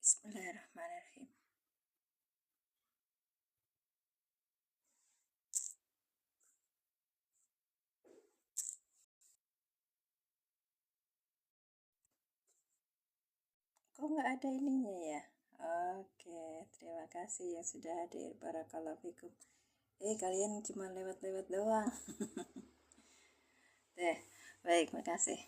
Bismillahirrahmanirrahim. Kok nggak ada ininya ya? Oke, terima kasih yang sudah hadir. Barakallahu fikum. Kalian cuma lewat-lewat doang. Baik, makasih.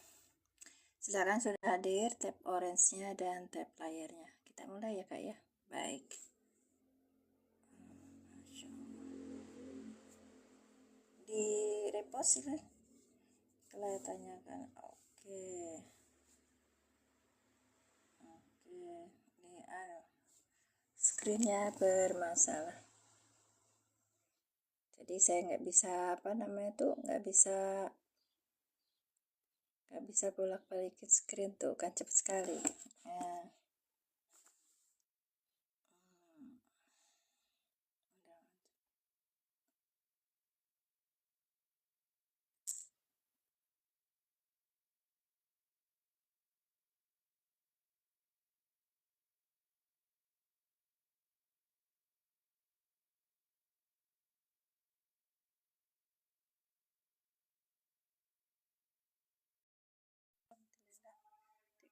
Silakan sudah hadir, tap orange-nya dan tap layarnya. Kita mulai ya kak ya. Baik. Di repost sih kalau tanyakan. Oke. Ini screennya bermasalah. Jadi saya nggak bisa nggak bisa bolak-balikin screen tuh kan cepet sekali. Nah,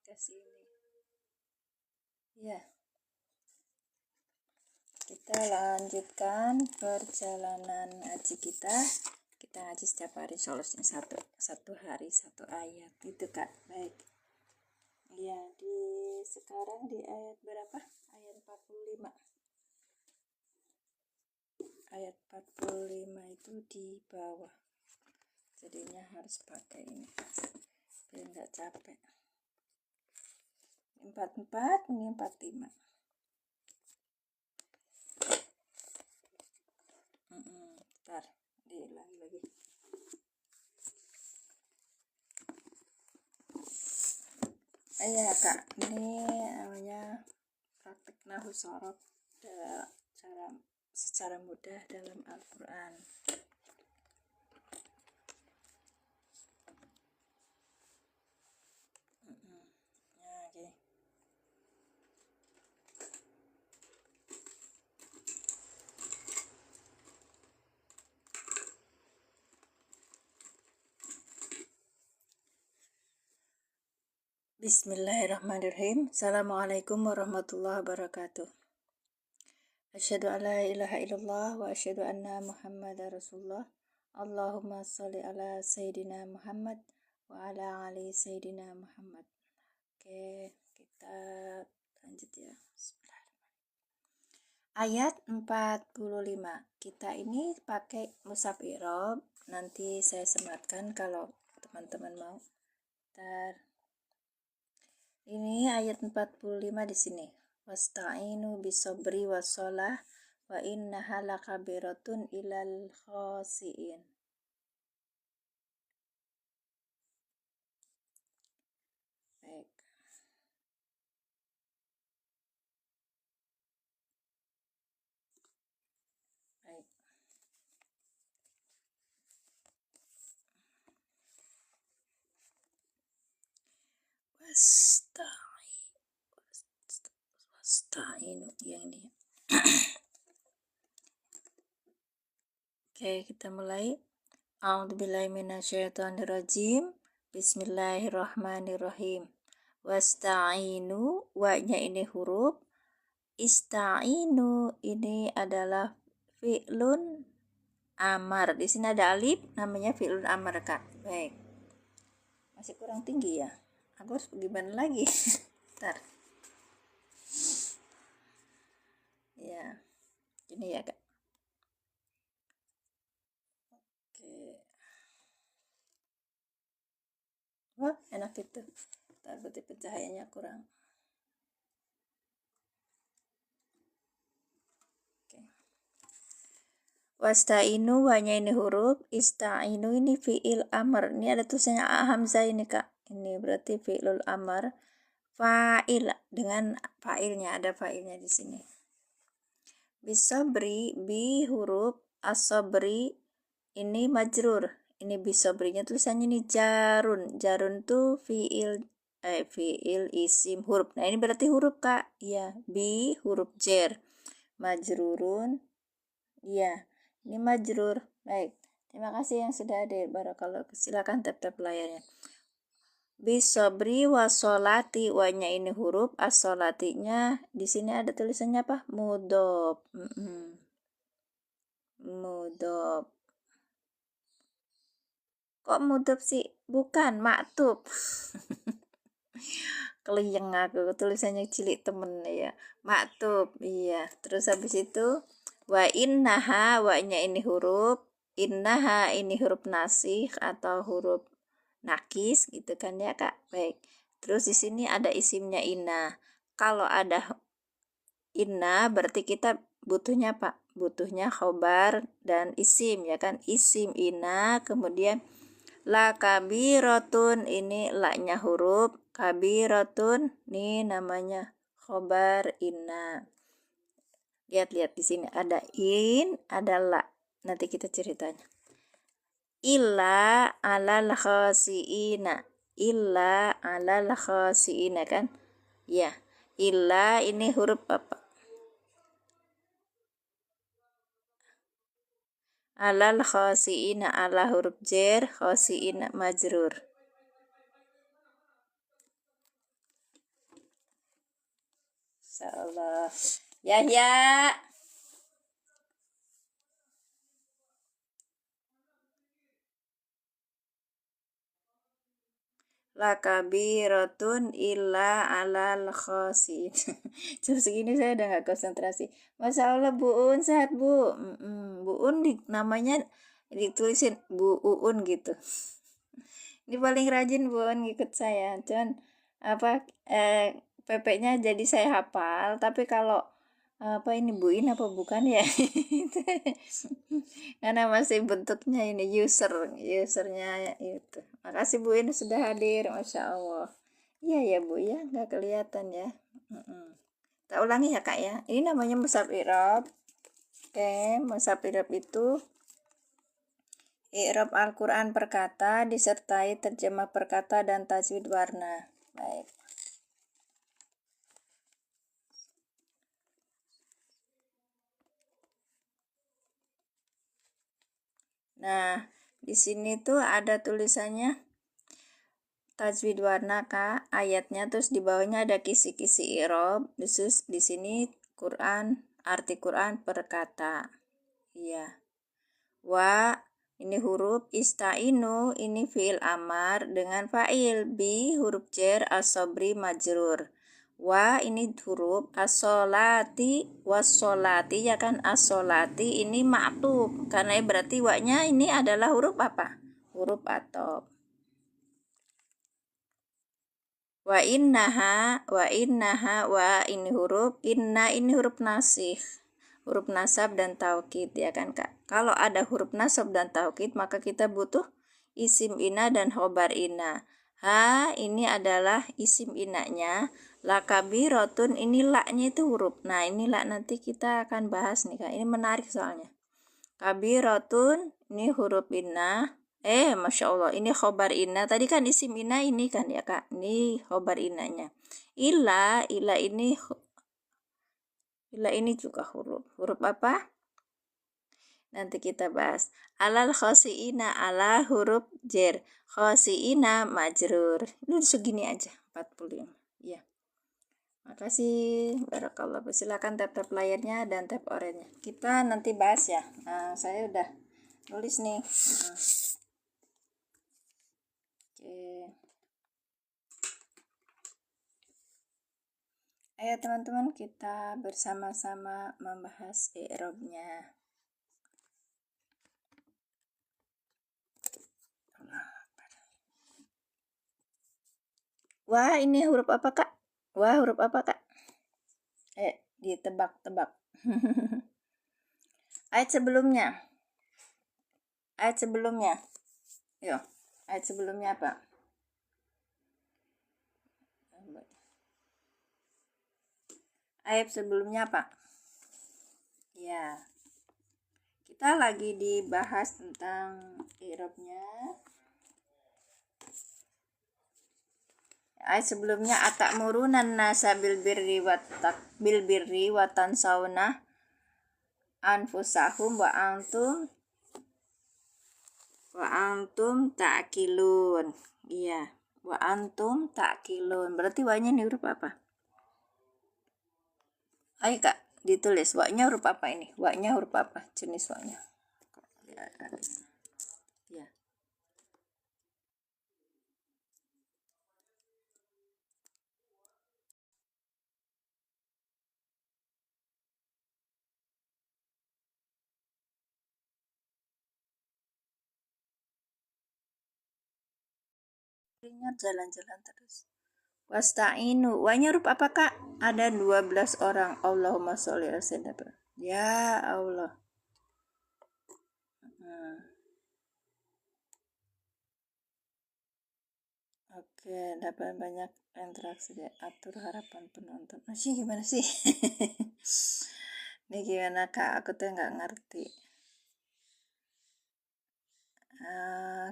dikasih ini. Ya, kita lanjutkan perjalanan ngaji kita. Kita ngaji setiap hari solusinya satu hari satu ayat itu kak. Baik. Ya, sekarang di ayat berapa? Ayat 45. Ayat 45 itu di bawah. Jadinya harus pakai ini biar nggak capek. 44, ini 45. Bentar, diulangi lagi. Iya kak, ini namanya praktek nahwu sorof secara mudah dalam Al-Quran. Bismillahirrahmanirrahim. Assalamualaikum warahmatullahi wabarakatuh. Asyhadu an la ilaha illallah wa asyhadu anna Muhammadar Rasulullah. Allahumma sholli ala Sayyidina Muhammad wa ala ali Sayyidina Muhammad. Oke, kita lanjut ya. Ayat 45. Kita ini pakai mushaf i'rab. Nanti saya sematkan kalau teman-teman mau. Ini ayat 45 di sini. Wasta'inu bisobri wassalah wa innaha lakabiratun ilal khasiin. Baik. Baik. Wasta'inu yang ini. Oke, kita mulai. A'udzubillahi minasyaitonirrajim. Bismillahirrahmanirrahim. Wasta'inu, wa-nya ini huruf. Ista'inu ini adalah fi'lun amar. Di sini ada alif, namanya fi'lun amar kak. Baik. Masih kurang tinggi ya. Aku harus gimana lagi? Bentar. Ya, ini ya kak. Oke. Wah, enak itu. Takut cahayanya kurang. Oke. Wasta'inu, wanya ini huruf. Ista'inu ini fi'il amar. Ini ada tulisannya hamzah ini kak. Ini berarti fi'lul amar. Fa'il dengan fa'ilnya, ada fa'ilnya di sini. Bisobri, bi huruf asobri ini majrur. Ini bisobrinya tulisannya ini jarun. Jarun tuh fi'il fiil, isim, huruf. Nah ini berarti huruf Kak. Iya, bi huruf jer. Majrurun. Iya, ini majrur. Baik. Terima kasih yang sudah hadir. Barakallahu. Silakan tap-tap layarnya. Bisobri wasolati, wanya ini huruf, asolatinya di sini ada tulisannya apa? Mudhof. Mudhof. Kok mudhof sih? Bukan, maktub. Keliyeng aku, tulisannya cilik temen ya. Maktub, iya. Terus habis itu wa innaha, wa-nya ini huruf, innaha ini huruf nasih atau huruf nakis gitu kan ya Kak. Baik. Terus di sini ada isimnya inna. Kalau ada inna berarti kita butuhnya Pak, butuhnya khobar dan isim ya kan. Isim inna, kemudian la kabirotun, ini la-nya huruf, kabirotun ini namanya khobar inna. Lihat-lihat di sini ada in, ada la. Nanti kita ceritanya. Illa alal khasiina. Illa alal khasiina kan? Ya. Illa ini huruf apa? Alal khasiina, ala huruf jer, khasiina majrur. Insyaallah. Yahya. La kabiratun illa alal khosin. Jam segini saya udah gak konsentrasi. Masya Allah Bu Un sehat Bu. Bu Un namanya ditulisin Bu Uun gitu. Ini paling rajin Bu Un ngikut saya. Cuman apa PP-nya jadi saya hafal. Tapi kalau apa ini buin apa bukan ya? Karena masih bentuknya ini usernya itu. Makasih Bu ini sudah hadir, Masya Allah. Iya ya Bu ya, nggak kelihatan ya. Kita ulangi ya Kak ya. Ini namanya mushaf i'rab. Oke, mushaf i'rab itu i'rab Al-Quran per kata disertai terjemah per kata dan tajwid warna. Baik. Nah, di sini tuh ada tulisannya tajwid warna Kak, ayatnya, terus di bawahnya ada kisi-kisi i'rab. Khusus di sini Quran, arti Quran per kata. Iya. Wa ini huruf, istainu ini fiil amar dengan fa'il, bi huruf jer, asobri majrur. Wa ini huruf, asolati, wasolati ya kan, asolati ini ma'tub, karena berarti wa-nya ini adalah huruf apa? Huruf atop. Wa innaha, wa ini huruf, inna ini huruf nasih, huruf nasab dan taukid ya kan Kak. Kalau ada huruf nasab dan taukid maka kita butuh isim inna dan khobar inna. Ha ini adalah isim innanya, la kabirotun ini la-nya itu huruf. Nah ini la nanti kita akan bahas nih Kak, ini menarik soalnya. Kabirotun ini huruf inna. Masya Allah, ini khobar inna. Tadi kan isim inna ini kan ya Kak. Ini khobar innanya. Illa ini juga huruf. Huruf apa? Nanti kita bahas. Alal khosiina, ala huruf jer. Khosiina majrur. Ini segini aja, 45. Ya. Makasih, barakallah. Silakan tap-tap layarnya dan tap oranye. Kita nanti bahas ya. Nah, saya udah nulis nih. Oke. Ayo teman-teman, kita bersama-sama membahas i'rabnya. Wah, ini huruf apa Kak? Wah, huruf apa Kak? Ditebak-tebak. Ayat sebelumnya. Yo, ayat sebelumnya apa? Ayat sebelumnya apa? Ya. Kita lagi dibahas tentang i'rabnya. Ayat sebelumnya atakmurunan nasa bil birri wa tansawna anfusahum wa antum ta'kilun. Iya, wa antum ta'kilun. Berarti wa-nya ini huruf apa? Ayo Kak, ditulis wa-nya huruf apa ini? Wa-nya huruf apa? Jenis wa-nya. Ya. Ingat jalan-jalan terus. Wasta'inu. Wa-nya huruf apa Kak? Ada 12 orang. Allahumma sholli ala sayyidina. Ya Allah. Oke, dapat banyak interaksi deh. Atur harapan penonton. Masih gimana sih? Ini gimana Kak? Aku tuh nggak ngerti.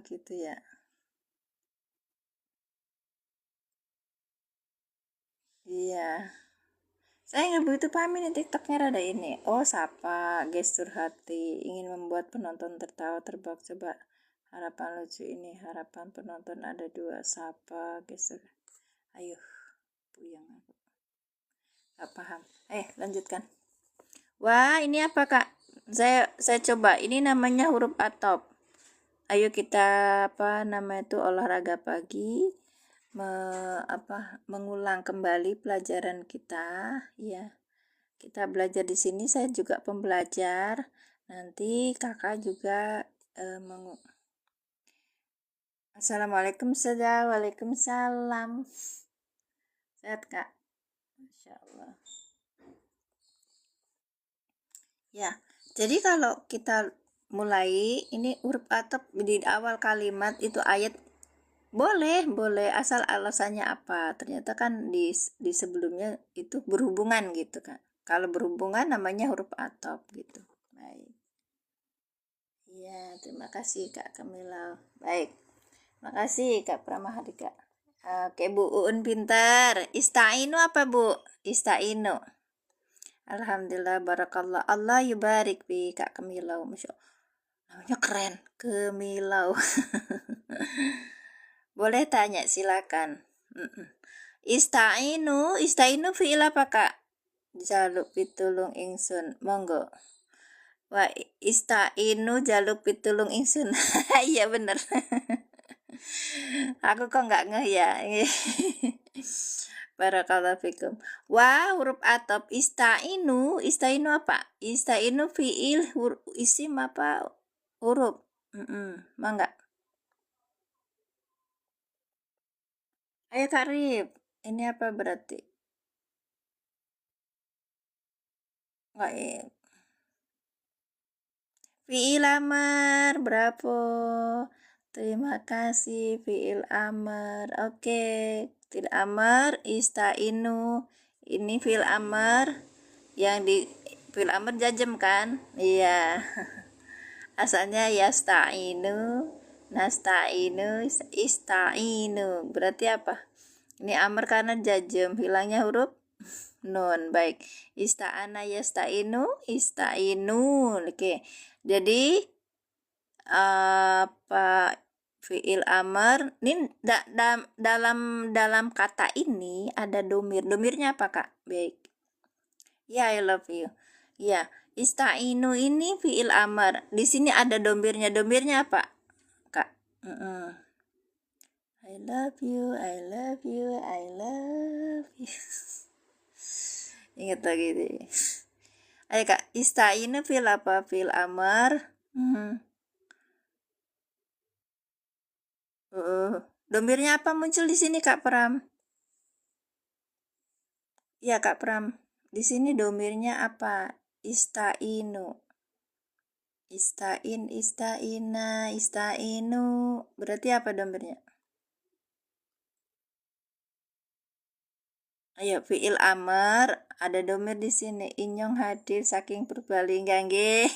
Gitu ya. Iya. Saya nggak begitu paham ini TikToknya rada ini. Oh, sapa, gestur hati, ingin membuat penonton tertawa terbak. Coba harapan lucu ini. Harapan penonton ada 2. Sapa, gestur. Ayo, puyeng aku. Gak paham. Lanjutkan. Wah, ini apa Kak? Saya coba. Ini namanya huruf atop. Ayo kita itu olahraga pagi. Mengulang kembali pelajaran kita, ya. Kita belajar di sini, saya juga pembelajar. Nanti Kakak juga Assalamualaikum saudara. Waalaikumsalam. Sehat Kak? Masya Allah. Ya, jadi kalau kita mulai ini huruf atop di awal kalimat itu ayat boleh asal alasannya apa. Ternyata kan di sebelumnya itu berhubungan gitu kan. Kalau berhubungan namanya huruf atop gitu. Baik. Iya, terima kasih Kak Kamila. Baik. Makasih Kak Pramahadika. Oke Bu Uun pintar. Istainu apa Bu? Istainu. Alhamdulillah, barakallah. Allah yubarik bi Kak Kamilau. Masya Allah. Namanya keren. Kemilau. Boleh tanya, silakan. Istainu fi'il apa Kak? Jaluk pitulung ingsun. Monggo. Wah, istainu jaluk pitulung ingsun. Iya bener. Aku kok nggak ngeh ya. Barakallahu fikum. Wah, huruf atop istainu apa? Istainu fi'il isim apa huruf? Mangga. Ayo Kak Rip, ini apa berarti? Gaib. Fi'il amar, berapa? Terima kasih fi'il amar. Oke, fi'il amar istainu. Ini fi'il amar yang di fi'il amar jajem kan? Iya. Asalnya yastainu, nastainu, istainu. Berarti apa? Ini amar karena jajem, hilangnya huruf nun. Baik. Ista'ana yastainu, istainu. Oke. Jadi fi'il amar ini dalam kata ini ada domirnya apa Kak? Baik. Ya, I love you. Ya, istainu ini fi'il amar. Di sini ada domirnya apa Kak? I love you, I love you, I love you. Ingat lagi deh. Ayo Kak, istainu fi'il apa? Fi'il amar. Domirnya apa muncul di sini Kak Pram? Ya Kak Pram, di sini domirnya apa? Istainu. Istainu. Berarti apa domirnya? Ayo, fi'il amar ada domir di sini. Inyong hadir saking Purbalingga nggih.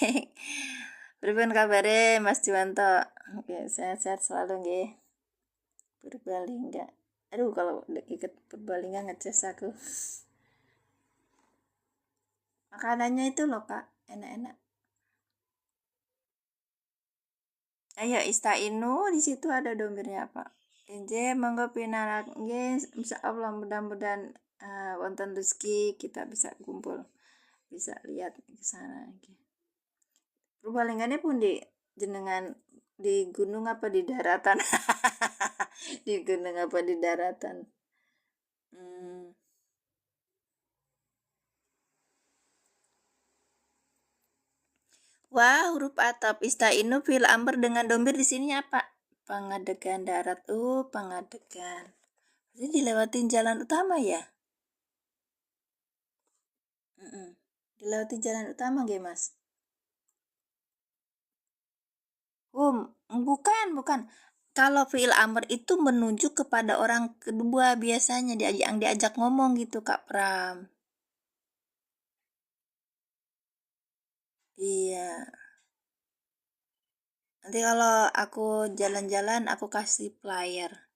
Pripun kabare Mas Juwanto? Oke, sehat-sehat selalu nggih. Purbalingga. Aduh, kalau ikut Purbalingga ngeces aku. Makanannya itu loh kak, enak-enak. Ayo istainu, di situ ada domirnya pak. Inje monggo pinarak nggih, insyaallah mudah-mudahan wonten rezeki kita bisa kumpul, bisa lihat ke sana nggih. Purbalingga pun di jenengan di gunung apa di daratan? Di gunung apa di daratan? Hmm. Wah, huruf atap istainu fil amr dengan domir di sini apa? Pangadegan darat. Pangadegan. Jadi dilewatin jalan utama ya? Mm-mm. Dilewatin jalan utama nggih, Mas? Bukan. Kalau fiil amr itu menunjuk kepada orang kedua biasanya yang diajak ngomong gitu, Kak Pram. Iya. Nanti kalau aku jalan-jalan aku kasih flyer.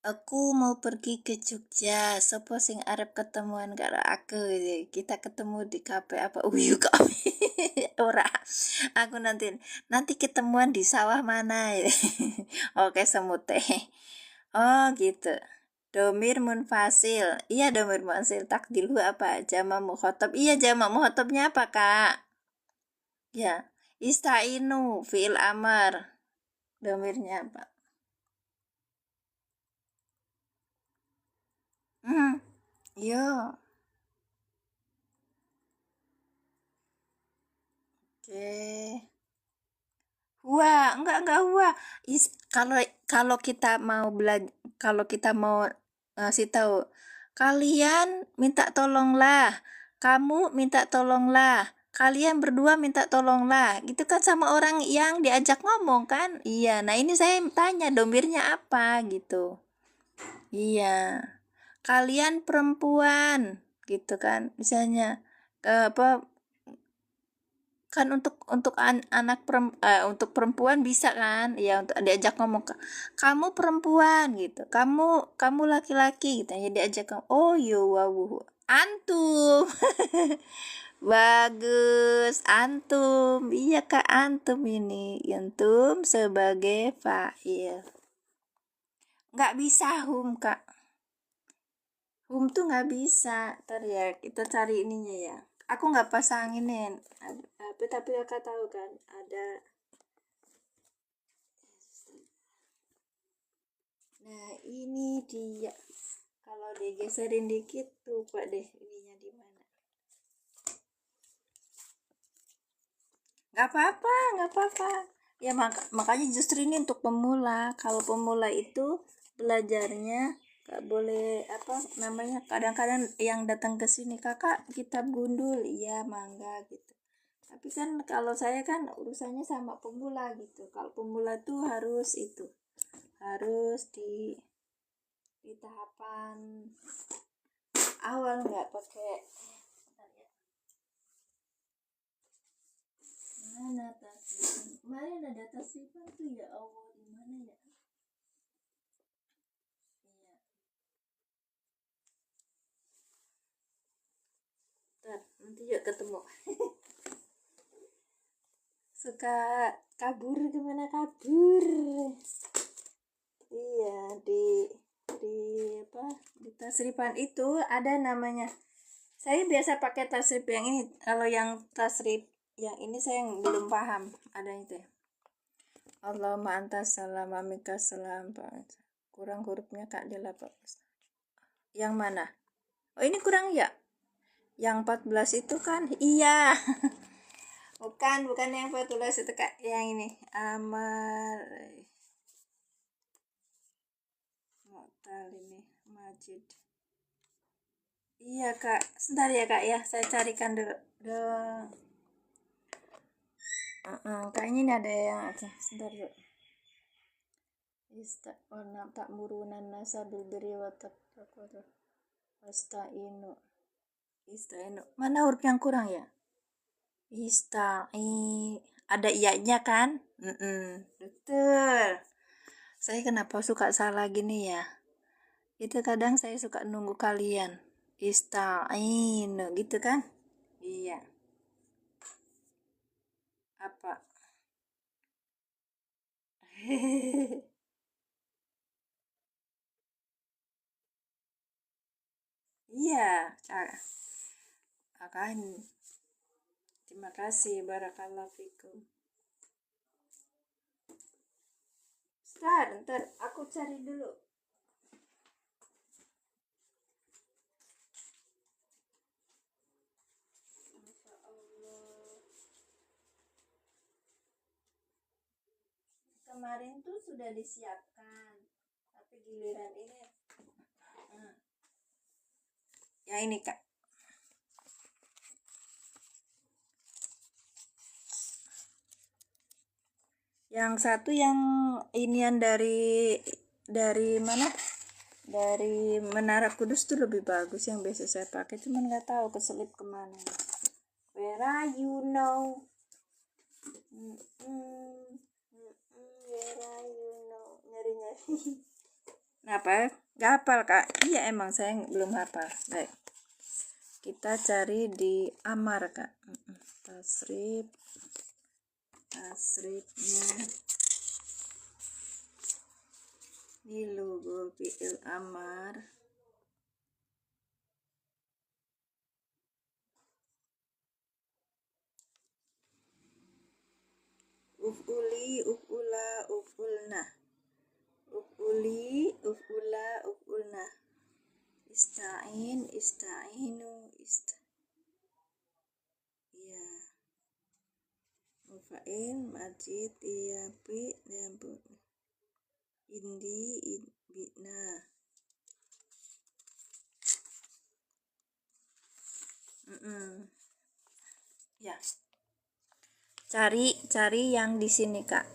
Aku mau pergi ke Jogja. Sopo sing arep ketemuan karo aku gitu. Kita ketemu di kafe apa Uyu Kafe. Ora. Aku nanti ketemuan di sawah mana ya. Oke, semut teh. Oh, gitu. Domir munfasil. Iya, domir munfasil. Takdilu apa? Jamak mukhotob. Iya, jamak mukhotobnya apa, Kak? Ya. Istainu fiil amar. Domirnya apa? Yo. Oke. Enggak huwa. Kalau kalau kita mau belajar, kalau kita mau ngasih tahu, kalian minta tolonglah, kamu minta tolonglah, kalian berdua minta tolonglah, gitu kan sama orang yang diajak ngomong kan? Iya, nah ini saya tanya domirnya apa gitu. Iya, kalian perempuan, gitu kan? Misalnya apa kan untuk perempuan bisa kan ya untuk diajak ngomong kamu perempuan gitu kamu laki-laki gitu ya diajak ngomong oh yo wow antum. Bagus antum, iya kak antum ini antum sebagai fa'il nggak bisa kak, tuh nggak bisa. Ntar ya kita cari ininya ya, aku nggak pasanginin tapi kakak tahu kan ada. Nah, ini dia. Kalau digeserin dikit tuh Pak deh ininya di mana. Nggak apa-apa. Ya makanya justru ini untuk pemula. Kalau pemula itu belajarnya nggak boleh apa namanya. Kadang-kadang yang datang ke sini kakak kita gundul, iya mangga gitu. Tapi kan kalau saya kan urusannya sama pemula gitu. Kalau pemula tuh harus di tahapan awal nggak pakai mana tasrifan kemarin ada tasrifan tuh ya Allah di mana ya. Iya, ntar nanti yuk ketemu. Suka kabur kemana kabur. Iya di apa di tasrifan itu ada namanya. Saya biasa pakai tasrif yang ini. Kalau yang tasrif yang ini saya yang belum paham ada itu. Allahumma antas salam amika salam kurang hurufnya kak di laptop. Yang mana? Oh ini kurang ya? Yang 14 itu kan? Iya. bukan yang 14 itu kak. Yang ini. Amar. Mu'tal ini. Majid. Iya kak. Sebentar ya kak ya. Saya carikan dulu. Kayaknya ini ada yang aja. Sebentar yuk. Istaqona tak murunan nasa bilbiri wa taqwa. Istainu. Mana huruf yang kurang ya? Istai. Ada iya-nya kan? Betul. Saya kenapa suka salah gini ya? Itu kadang saya suka nunggu kalian. Ista'inu gitu kan? Iya. Apa? Iya, akan. Terima kasih, barakallahu fikum. Ntar aku cari dulu. Masya Allah. Kemarin tuh sudah disiapkan, tapi giliran ini. Ya ini kak. Yang satu yang inian dari mana? Dari Menara Kudus tuh lebih bagus, yang biasa saya pakai, cuman nggak tahu keselip kemana. Where are you now? Where are you now? Nyari-nyari. Kenapa? Gak hafal kak? Iya emang saya belum hafal. Baik. Kita cari di Amar kak. Tasrifnya. Ini logo fi'il amar. Uf'uli, uf'ula, uf'ulna. Uf'uli, uf'ula, uf'ulna. Ista'in, ista'inu, iya. Mufa'il, majid, iyabi, nyambu. Indi, ibna. Ya. Cari yang di sini kak.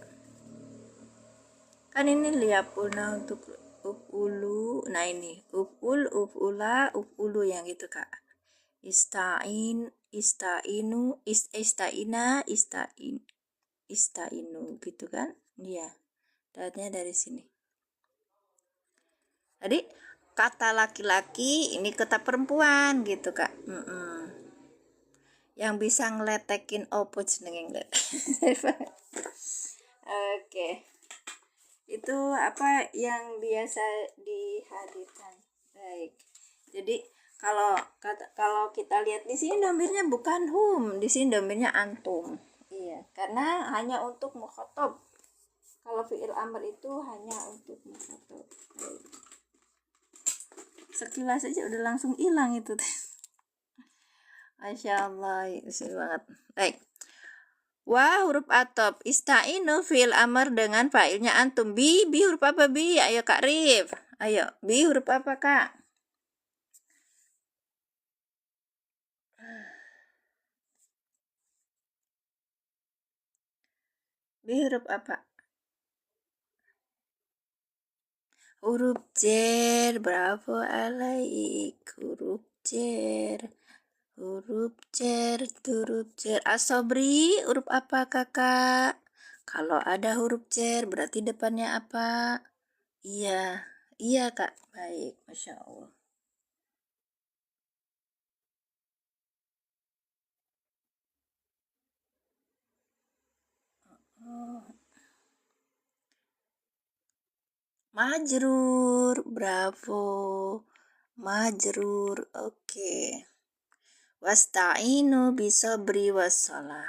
Kan ini liapuna untuk uf'ulu. Nah ini uf'ul, uf'ula, uf'ulu yang gitu kak. Ista'in, ista'inu, ista'ina, ista'inu gitu kan? Iya. Datanya dari sini. Jadi kata laki-laki ini kata perempuan gitu kak. Yang bisa ngeletekin opo jenenge. Oke. Itu apa yang biasa dihadirkan. Baik. Jadi kalau kita lihat di sini domirnya bukan hum, di sini domirnya antum. Iya, karena hanya untuk mukhatab. Kalau fi'il amr itu hanya untuk mukhatab. Sekilas aja udah langsung hilang itu. Masya Allah, itu banget. Baik. Wah, huruf atop. Ista'inu fi'il amr dengan fa'ilnya antum. Bi huruf apa bi? Ayo Kak Rif. Ayo, bi huruf apa Kak? Bi huruf apa? Huruf jer. Bravo alaik. Huruf jer. Huruf jer. Huruf jer. Asobri, huruf apa kakak? Kalau ada huruf jer, berarti depannya apa? Iya. Iya kak. Baik. Masya Allah. Oh. Majrur, bravo. Majrur, oke. Wasta'inu bisobri wassalah.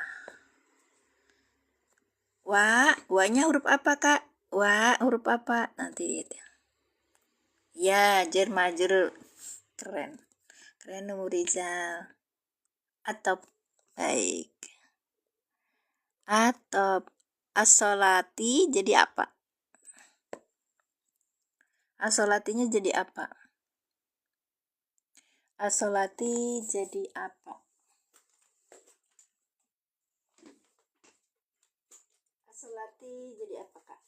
Wanya huruf apa kak? Huruf apa? Nanti lihat ya. Ya, jer majrur. Keren. Keren Rizal. Atop. Baik. Atop. As-sholati jadi apa? As-sholatinya jadi apa? As-sholati jadi apa? As-sholati jadi apa kak?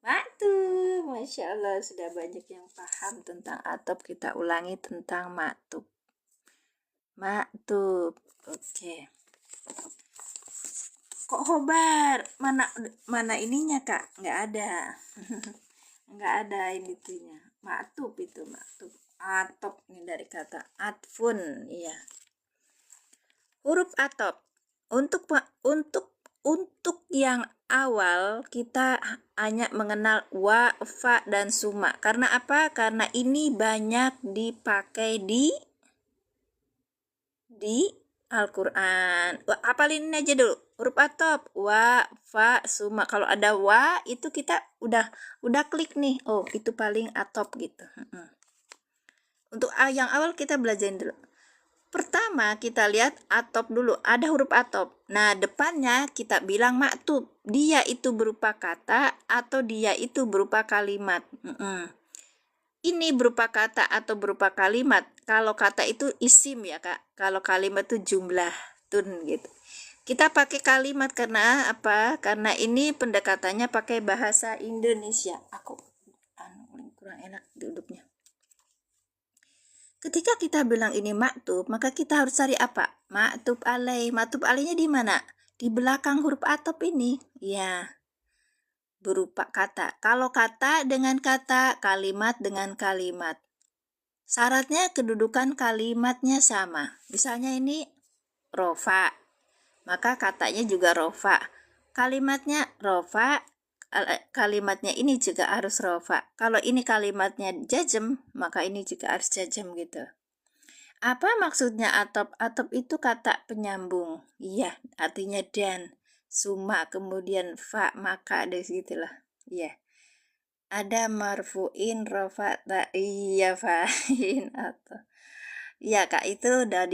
Maktub. Masya Allah, sudah banyak yang paham tentang atop. Kita ulangi tentang maktub. Maktub. Oke. Kok khobar? Mana ininya kak? Nggak ada. Nggak ada itunya. Maktub itu maktub. Atop ini dari kata atfun, iya. Huruf atop. Untuk yang awal kita hanya mengenal wa, fa, dan suma. Karena apa? Karena ini banyak dipakai di Al-Quran. Hafalin aja dulu. Huruf atop, wa, fa, suma. Kalau ada wa itu kita udah klik nih. Oh, itu paling atop gitu. Untuk yang awal kita belajarin dulu. Pertama kita lihat atop dulu. Ada huruf atop. Nah, depannya kita bilang maktub. Dia itu berupa kata atau dia itu berupa kalimat. Ini berupa kata atau berupa kalimat. Kalau kata itu isim ya Kak. Kalau kalimat itu jumlah tun gitu. Kita pakai kalimat karena apa? Karena ini pendekatannya pakai bahasa Indonesia. Aku kurang enak duduknya. Ketika kita bilang ini maktub, maka kita harus cari apa? Maktub alaih. Maktub alaihnya di mana? Di belakang huruf atop ini. Ya. Berupa kata. Kalau kata dengan kata, kalimat dengan kalimat. Syaratnya kedudukan kalimatnya sama. Misalnya ini rofa, maka katanya juga rofa. Kalimatnya rofa, kalimatnya ini juga harus rofa. Kalau ini kalimatnya jazm, maka ini juga harus jazm gitu. Apa maksudnya atop? Atop itu kata penyambung. Iya, artinya dan. Suma, kemudian fa, maka, dari situlah. Iya. Ada marfu'in, rofa, iya, fa'in, atau. Iya Kak, itu udah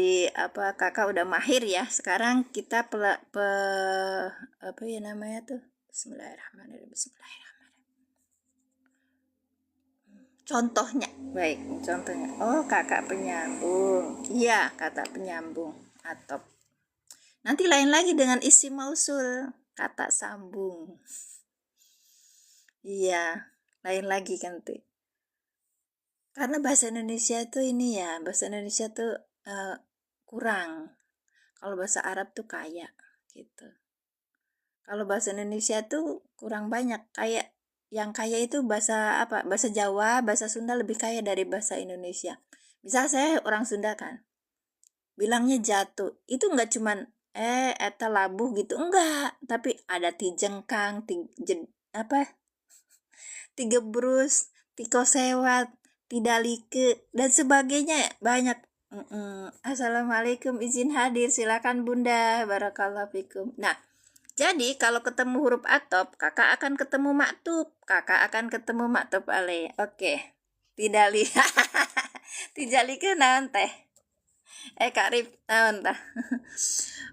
Kakak udah mahir ya. Sekarang kita apa ya namanya tuh? Bismillahirrahmanirrahim. Contohnya, baik, contohnya. Oh, kakak penyambung. Iya, kata penyambung. Atop. Nanti lain lagi dengan isim mausul, kata sambung. Iya, lain lagi kan tuh. Karena bahasa Indonesia tuh ini ya, bahasa Indonesia tuh kurang. Kalau bahasa Arab tuh kaya gitu. Kalau bahasa Indonesia tuh kurang banyak. Kayak yang kaya itu bahasa apa? Bahasa Jawa, bahasa Sunda lebih kaya dari bahasa Indonesia. Misal saya orang Sunda kan, bilangnya jatuh. Itu enggak cuman eta labuh gitu, enggak. Tapi ada tijengkang, tigebrus, tiko sewat, tidalike, dan sebagainya. Banyak. Assalamualaikum, izin hadir, silakan Bunda, barakallahu fikum. Nah, jadi kalau ketemu huruf atop, kakak akan ketemu maktub, kakak akan ketemu maktub alaih. Oke. Tidalike naon teh? Kak Rif, naon tah?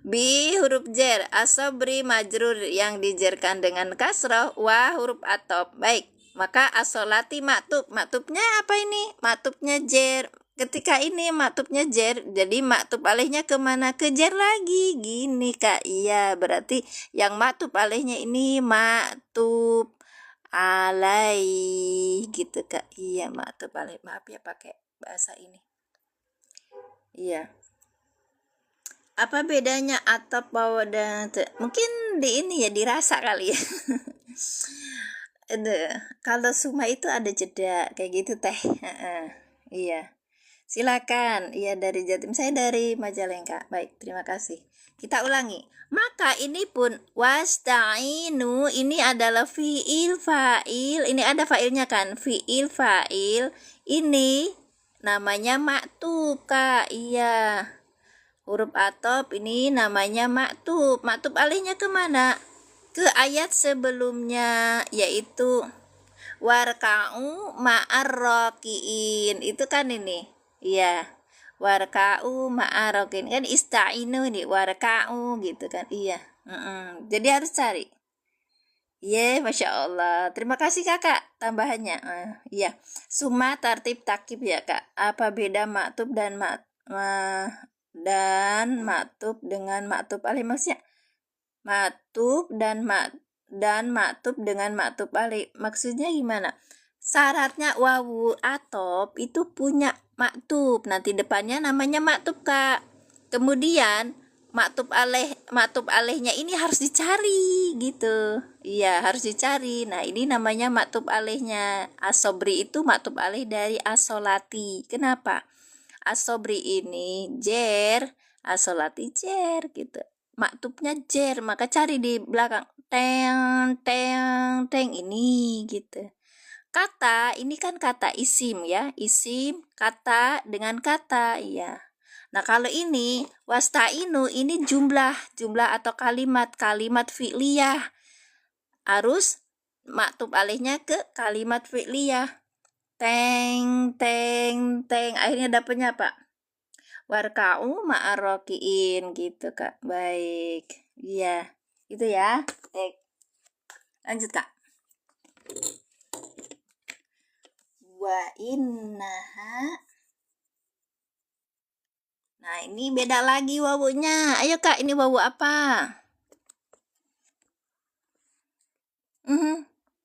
Bi huruf jer, asobri majrur yang dijerkan dengan kasroh, wa huruf atop. Baik, maka asolati maktub. Maktubnya apa ini? Maktubnya jer. Ketika ini maktubnya jer, jadi maktub alaihnya kemana? Ke jer lagi. Gini Kak, iya. Berarti yang maktub alaihnya ini maktub alaih. Gitu Kak, iya maktub alaih. Maaf ya pakai bahasa ini. Iya. Apa bedanya atop, bawah, dan mungkin di ini ya dirasa kali ya. Kalau suma itu ada jeda kayak gitu teh. Iya. Silakan. Iya, dari Jatim, saya dari Majalengka. Baik, terima kasih. Kita ulangi. Maka ini pun wasta'inu, ini adalah fi'il fa'il. Ini ada fa'ilnya kan? Fi'il fa'il. Ini namanya maktub Kak. Iya. Huruf atop ini namanya maktub. Maktub alihnya kemana? Ke ayat sebelumnya, yaitu warka'u ma'arrokiin. Itu kan ini. Iya. Warka'u ma'arrokiin. Kan ista'inu nih. Warka'u gitu kan. Iya. Jadi harus cari. Iya, Masya Allah. Terima kasih kakak tambahannya. Iya. Suma tartib takib ya kak. Apa beda maktub dan maktub dengan maktub alih? Maksudnya maktub dan maktub dengan maktub alih, maksudnya gimana? Syaratnya wawu atop itu punya maktub, nanti depannya namanya maktub Kak. Kemudian maktub alaihnya ini harus dicari gitu. Iya, harus dicari. Nah, ini namanya maktub alaihnya. Asobri itu maktub alaih dari asolati. Kenapa? Asobri ini jer, asolati jer gitu. Maktubnya jer, maka cari di belakang teng teng teng ini gitu. Kata ini kan kata isim ya, isim kata dengan kata, iya. Nah, kalau ini wasta'inu ini jumlah atau kalimat fi'liyah. Harus maktub alihnya ke kalimat fi'liyah. Teng teng teng, akhirnya dapatnya apa? Warka'u ma'arrokiin gitu, Kak. Baik. Iya. Itu ya. Baik. Lanjut, Kak. Wa innaha. Nah, ini beda lagi wawunya. Ayo, Kak, ini wawu apa?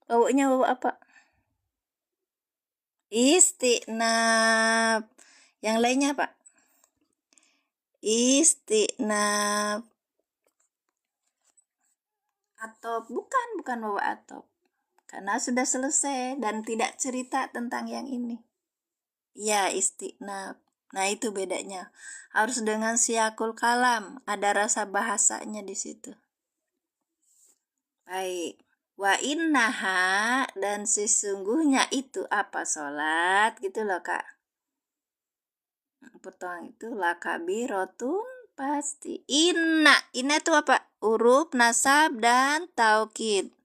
Wawunya wawu apa? Isti'nab. Yang lainnya apa? Isti'nab. Atop. Bukan wawu atop. Karena sudah selesai dan tidak cerita tentang yang ini. Ya, isti'nab. Nah, itu bedanya. Harus dengan siyakul kalam. Ada rasa bahasanya di situ. Baik. Wa innaha, dan sesungguhnya itu apa sholat gitu loh, Kak. Pertolongan itu lakabiratun pasti. Inna itu apa? Huruf nasab dan taukid.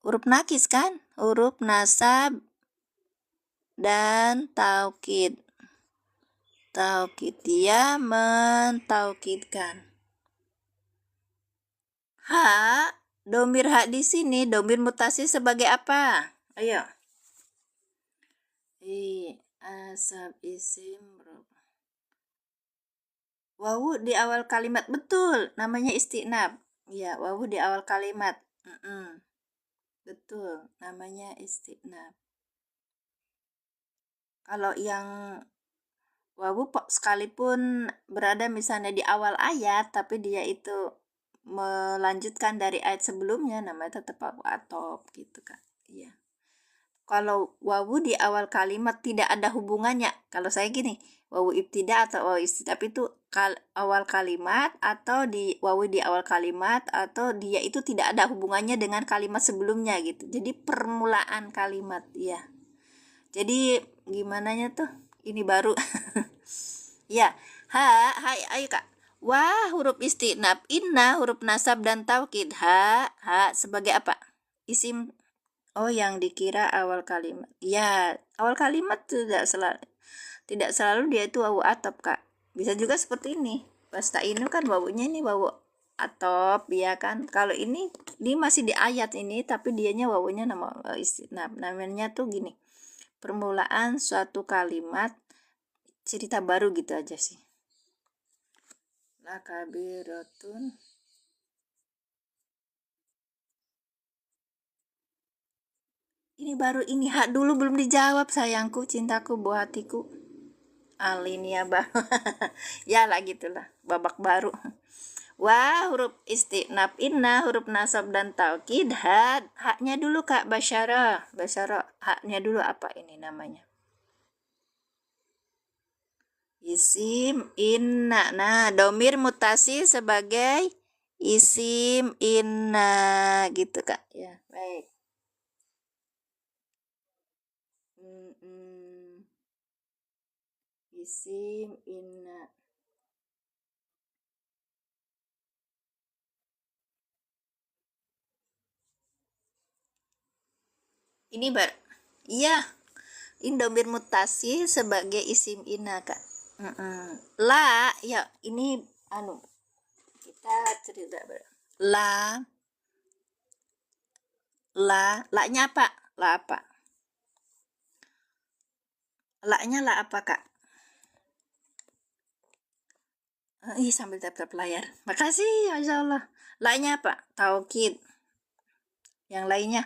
Huruf nakis kan? Huruf nasab dan taukid. Taukid, dia mentaukidkan. Ha, domir ha di sini, domir mutasi sebagai apa? Ayo. Asab isim wawu di awal kalimat, betul, namanya isti'nab. Ya, wawu di awal kalimat. Betul, namanya isti'nab. Kalau yang wawu sekalipun berada misalnya di awal ayat, tapi dia itu melanjutkan dari ayat sebelumnya, namanya tetap wawu atop gitu, Kak. Iya. Kalau wawu di awal kalimat tidak ada hubungannya. Kalau saya gini, wawu ibtida atau wawu istidaf itu awal kalimat, atau wawu di awal kalimat, atau dia itu tidak ada hubungannya dengan kalimat sebelumnya gitu. Jadi permulaan kalimat, ya. Jadi gimana tuh? Ini baru. Ya, ayo, Kak. Wah, huruf istinab, inna huruf nasab dan taukid. Ha sebagai apa? Isim. Oh, yang dikira awal kalimat. Ya, awal kalimat tidak selalu dia itu wawu atop, Kak. Bisa juga seperti ini. Wasta'inu kan wawunya ini wawu atop, ya kan. Kalau ini masih di ayat ini, tapi dianya wawunya nama istinab. Namanya tuh gini. Permulaan suatu kalimat, cerita baru gitu aja sih. Lakabiratun. Ini baru, ini hak dulu belum dijawab, sayangku, cintaku, buah hatiku. Alinia baru. Ya lah gitulah, babak baru. Wah, huruf istinab, inna, huruf nasab dan taukid, haknya dulu, Kak. Basyara, haknya dulu apa ini namanya? Isim inna. Nah, domir mutasi sebagai isim inna gitu, Kak. Ya, baik. Isim inna. Ini iya, ini domir mutasi sebagai isim inna, Kak. La, ya ini kita cerita la nya apa? La apa? La-nya la apa, Kak? Sambil tap-tap layar. Makasih, Masya Allah. La-nya apa? Taukid. Yang lainnya?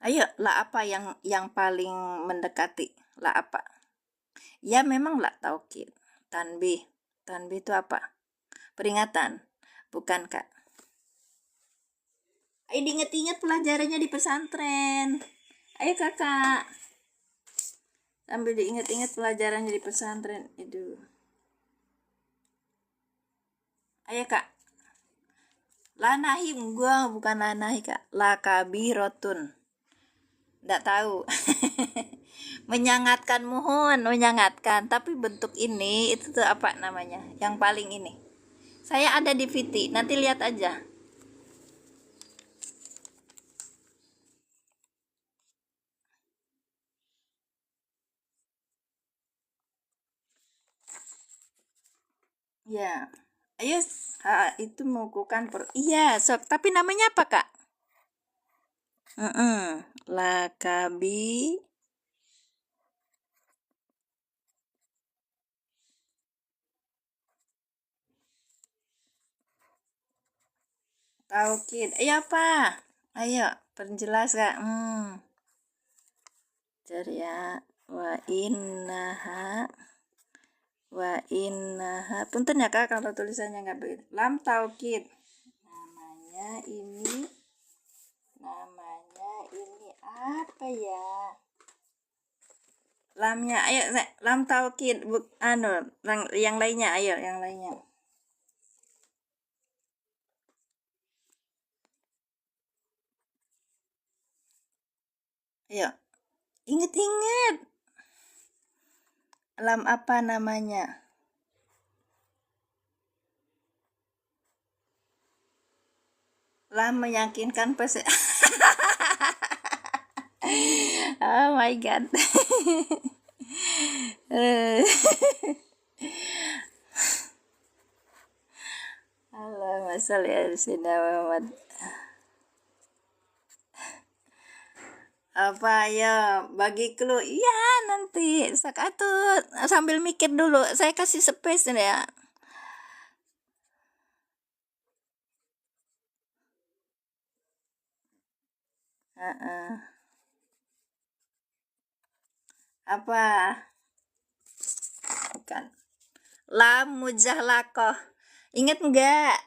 Ayo, la apa yang paling mendekati? La apa? Ya memang lah taukid. Tanbih. Tanbih itu apa? Peringatan. Bukan Kak. Ayo diinget-inget pelajarannya di pesantren. Ayo kakak. Sambil diinget-inget pelajarannya di pesantren. Aduh. Ayo kak. Lanahi, gua bukan lanahi kak. Lakabirotun. Nggak tahu. Menyangatkan, mohon menyangatkan. Tapi bentuk ini itu tuh apa namanya? Yang paling ini. Saya ada di VT. Nanti lihat aja. Ya. Ayo, itu mengukuhkan iya, sok. Tapi namanya apa kak? Lakabi taukid. Ayo apa? Ayo, perjelas kak. Ceria wa innaha punten ya kak kalau tulisannya nggak begitu. Lam taukid. Namanya ini apa ya? Lamnya, ayo lam taukid, yang lainnya, ayo yang lainnya. Ayo, inget-inget. Lam apa namanya? Lam meyakinkan oh my god. Allahumma sholli ala sayyidina Muhammad. Apa ya, bagi clue. Iya nanti sakatut sambil mikir dulu, saya kasih space nih ya. Apa? Bukan. Lam mujahlakoh. Ingat enggak?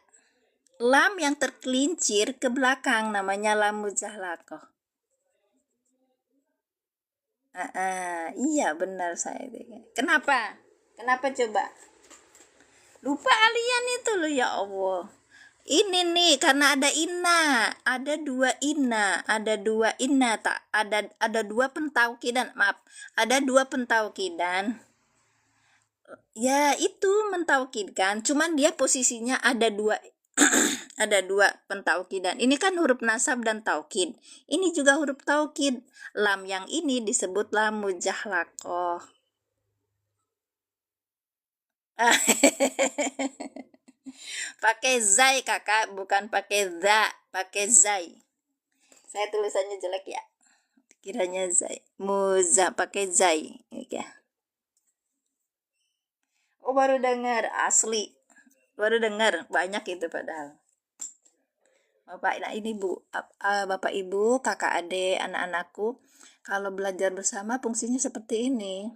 Lam yang tergelincir ke belakang namanya lam mujahlakoh. Iya benar saya. Kenapa? Kenapa coba? Lupa kalian itu loh, ya Allah. Ini nih karena ada inna, ada dua inna tak ada dua pentaukidan, maaf, ada dua pentaukidan. Ya itu mentaukidkan, cuman dia posisinya ada dua ada dua pentaukidan. Ini kan huruf nasab dan taukid. Ini juga huruf taukid. Lam yang ini disebut lam mujahlakoh. Pakai zai kakak, bukan pakai za, pakai zai. Saya tulisannya jelek ya. Kiranya zai. Muza pakai zai. Ya. Oh baru dengar, asli. Baru dengar, banyak itu padahal. Bapak, nah ini Bu, Bapak Ibu, kakak adik, anak-anakku, kalau belajar bersama fungsinya seperti ini.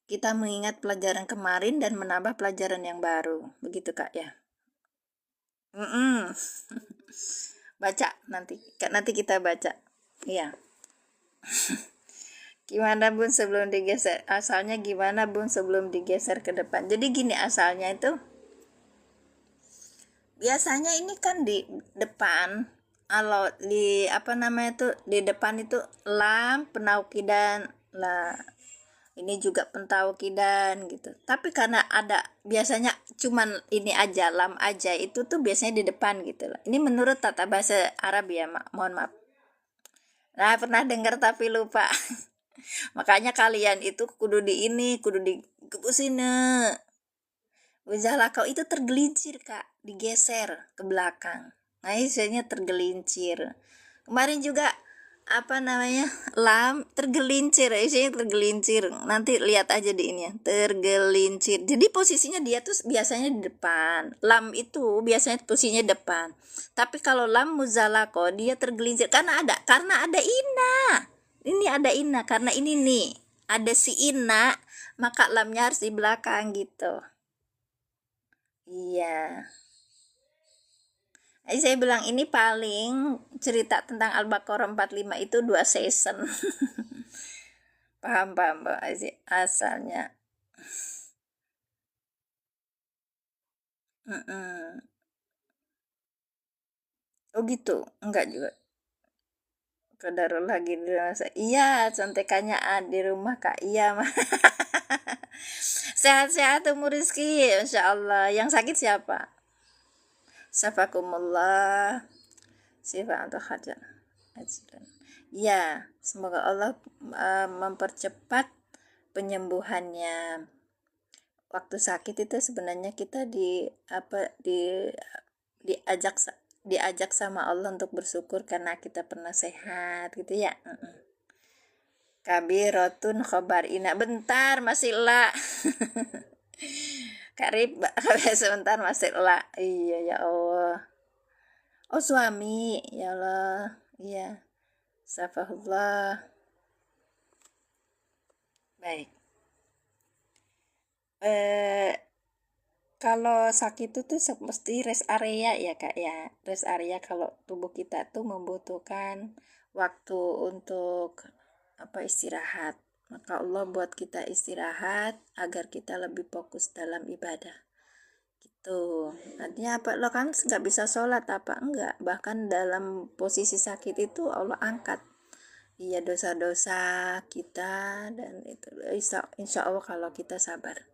Kita mengingat pelajaran kemarin dan menambah pelajaran yang baru. Begitu Kak ya. Baca nanti kita baca. Iya. Gimana Bun sebelum digeser? Asalnya gimana Bun sebelum digeser ke depan? Jadi gini asalnya itu. Biasanya ini kan di depan, kalau di apa namanya itu di depan itu lam penaukidan lah, ini juga pentaukidan gitu. Tapi karena ada biasanya cuman ini aja lam aja, itu tuh biasanya di depan gitu lah. Ini menurut tata bahasa Arab ya, mohon maaf. Nah pernah dengar tapi lupa. Makanya kalian itu kudu di gebusin. Lakau itu tergelincir kak, digeser ke belakang. Nah isinya tergelincir. Kemarin juga apa namanya lam tergelincir, isinya tergelincir. Nanti lihat aja di ini ya, tergelincir. Jadi posisinya dia tuh biasanya di depan. Lam itu biasanya posisinya depan. Tapi kalau lam muzalako dia tergelincir karena ada inna. Ini ada inna karena ini nih ada si Ina, maka lamnya harus di belakang gitu. Iya. Jadi saya bilang ini paling cerita tentang Al-Baqarah 45 itu 2 season. Paham Mbak Aziz asalnya. Oh gitu, enggak juga. Kadarul lagi di rumah saya. Iya, contekannya di rumah Kak. Iya, mah. Sehat-sehat umur rizki, Insya Allah. Yang sakit siapa? Safakumullah. Sifat untuk hajar. Ya, semoga Allah mempercepat penyembuhannya. Waktu sakit itu sebenarnya kita diajak diajak sama Allah untuk bersyukur karena kita pernah sehat gitu ya. Kabirotun khobar ina, bentar masih la. Karib sebentar masih la. Iya ya Allah. Oh suami, ya Allah. Iya. Safahullah. Baik. Kalau sakit itu tuh mesti rest area ya Kak ya. Rest area kalau tubuh kita tuh membutuhkan waktu untuk istirahat. Maka Allah buat kita istirahat agar kita lebih fokus dalam ibadah. Gitu. Artinya apa? Lo kan nggak bisa sholat apa enggak? Bahkan dalam posisi sakit itu Allah angkat. Iya dosa-dosa kita dan itu insya Allah kalau kita sabar.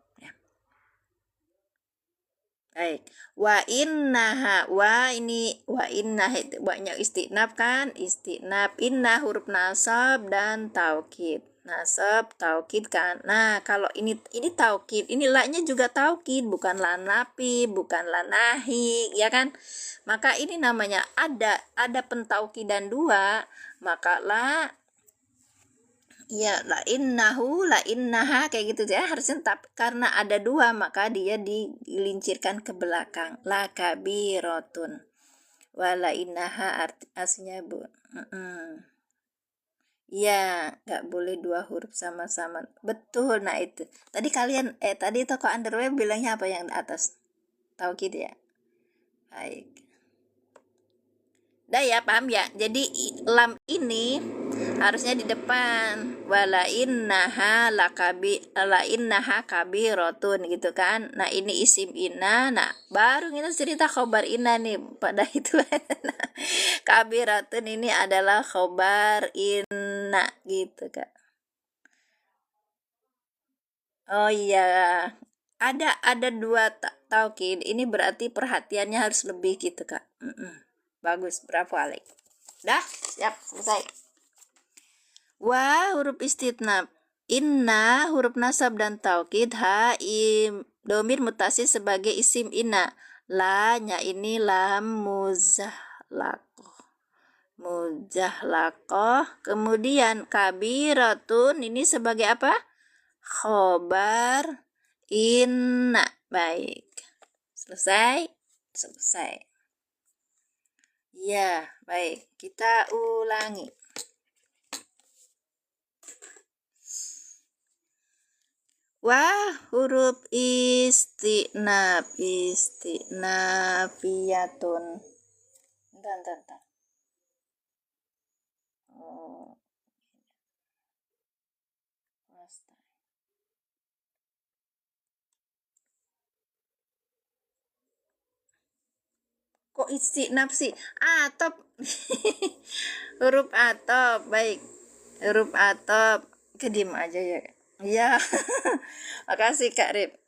Baik. Wa innaha wa inna itu banyak istinaf kan? Istinaf inna huruf nasab dan taukid. Nasab taukid kan. Nah, kalau ini taukid, ini la-nya juga taukid, bukan la nafi, bukan la nahi, ya kan? Maka ini namanya ada pentaukidan dua, maka la ya la innaha kayak gitu ya harusnya karena ada dua maka dia dilincirkan ke belakang la kabirotun wala innaha aslinya bu ya nggak boleh dua huruf sama-sama betul. Nah itu tadi tadi toko underwear bilangnya apa yang di atas tahu gitu ya. Baik. Dah ya paham ya. Jadi lam ini harusnya di depan. Wala innaha kabirotun gitu kan. Nah ini isim inna. Nah baru kita cerita khobar inna nih. Pada itu kabirotun ini adalah khobar inna gitu kak. Oh iya. Ada dua taukid. Ini berarti perhatiannya harus lebih gitu kak. Bagus, bravo Alex. Dah, siap, selesai. Wa huruf istitnab. Inna huruf nasab dan taukid domir mutasi sebagai isim inna. La nya ini lam muzahlakoh. Kemudian kabiratun ini sebagai apa? Khobar inna. Baik. Selesai. Ya, baik. Kita ulangi. Wah, huruf istinafiyatun. Bentar. Oh, kok istinaf sih? Atop. Huruf atop, baik. Huruf atop. Kediem aja ya. Iya. Makasih Kak Rip.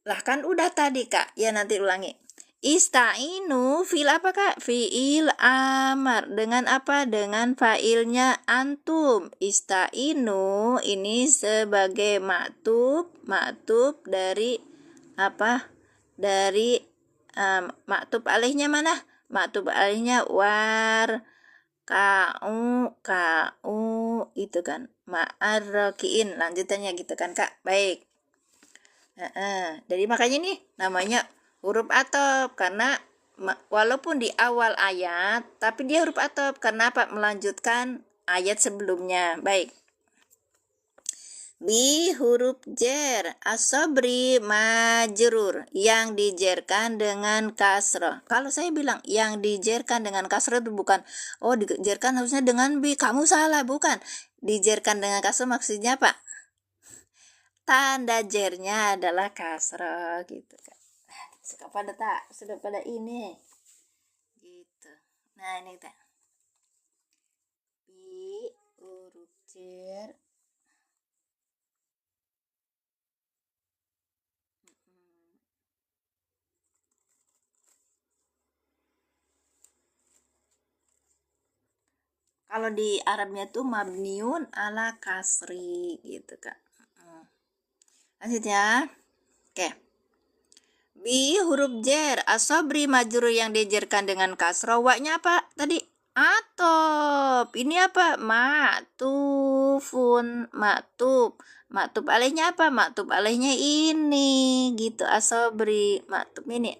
Lah kan udah tadi Kak. Ya nanti ulangi. Istainu fil apa Kak? Fiil amar. Dengan apa? Dengan failnya antum. Istainu ini sebagai maktub dari apa? Dari maktub alihnya mana? Maktub alihnya war kau itu kan ma'arrakiin lanjutannya gitu kan Kak. Baik. Jadi makanya nih namanya huruf atop karena walaupun di awal ayat tapi dia huruf atop karena apa? Melanjutkan ayat sebelumnya. Baik. Bi huruf jer, asobri majrur, yang dijerkan dengan kasroh. Kalau saya bilang yang dijerkan dengan kasroh itu bukan, oh dijerkan harusnya dengan bi, kamu salah, bukan. Dijerkan dengan kasroh maksudnya apa? Tanda jernya adalah kasroh gitu kan. Sudah pada tak? Sudah pada ini. Gitu. Nah ini tak. Bi huruf jer. Kalau di Arabnya tuh mabniun ala kasri gitu kan. Lanjut ya. Oke. Bi huruf jer, asobri majrur yang dijerkan dengan kasroh. Wa-nya apa tadi? Atop. Ini apa? Maktufun. Maktub. Maktub alaihnya apa? Maktub alaihnya ini gitu. Asobri. Maktub ini.